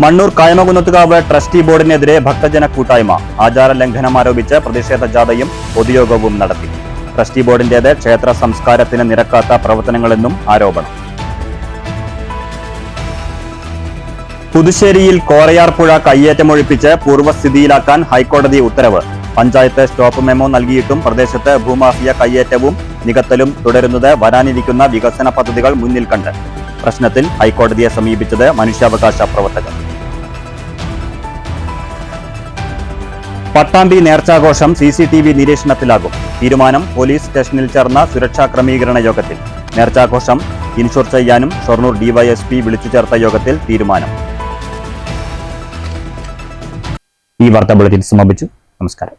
Mannur Kayamakunnathukavu trustee ബോർഡിനെതിരെ ഭക്തജന കൂട്ടായ്മ. ആചാര ലംഘനം ആരോപിച്ച് പ്രതിഷേധ ജാഥയും പൊതുയോഗവും നടത്തി. ട്രസ്റ്റി ബോർഡിന്റേത് ക്ഷേത്ര സംസ്കാരത്തിന് നിരക്കാത്ത പ്രവർത്തനങ്ങളെന്നും ആരോപണം. പുതുശ്ശേരിയിൽ കോറയാർ പുഴ കയ്യേറ്റമൊഴിപ്പിച്ച് പൂർവ്വസ്ഥിതിയിലാക്കാൻ ഹൈക്കോടതി ഉത്തരവ്. പഞ്ചായത്ത് സ്റ്റോപ്പ് മെമ്മോ നൽകിയിട്ടും പ്രദേശത്ത് ഭൂമാഫിയ കയ്യേറ്റവും നികത്തലും തുടരുന്നത് വരാനിരിക്കുന്ന വികസന പദ്ധതികൾ മുന്നിൽ കണ്ട്. പ്രശ്നത്തിൽ ഹൈക്കോടതിയെ സമീപിച്ചത് മനുഷ്യാവകാശ പ്രവർത്തകർ. പട്ടാമ്പി നേർച്ചാഘോഷം CCTV നിരീക്ഷണത്തിലാകും. തീരുമാനം പോലീസ് സ്റ്റേഷനിൽ ചേർന്ന സുരക്ഷാ ക്രമീകരണ യോഗത്തിൽ. നേർച്ചാഘോഷം ഇൻഷുർ ചെയ്യാനും ഷൊർണൂർ DYSP വിളിച്ചു ചേർത്ത യോഗത്തിൽ തീരുമാനം. ഈ വാർത്താ ബുള്ളറ്റിൻ സമാപിച്ചു. നമസ്കാരം.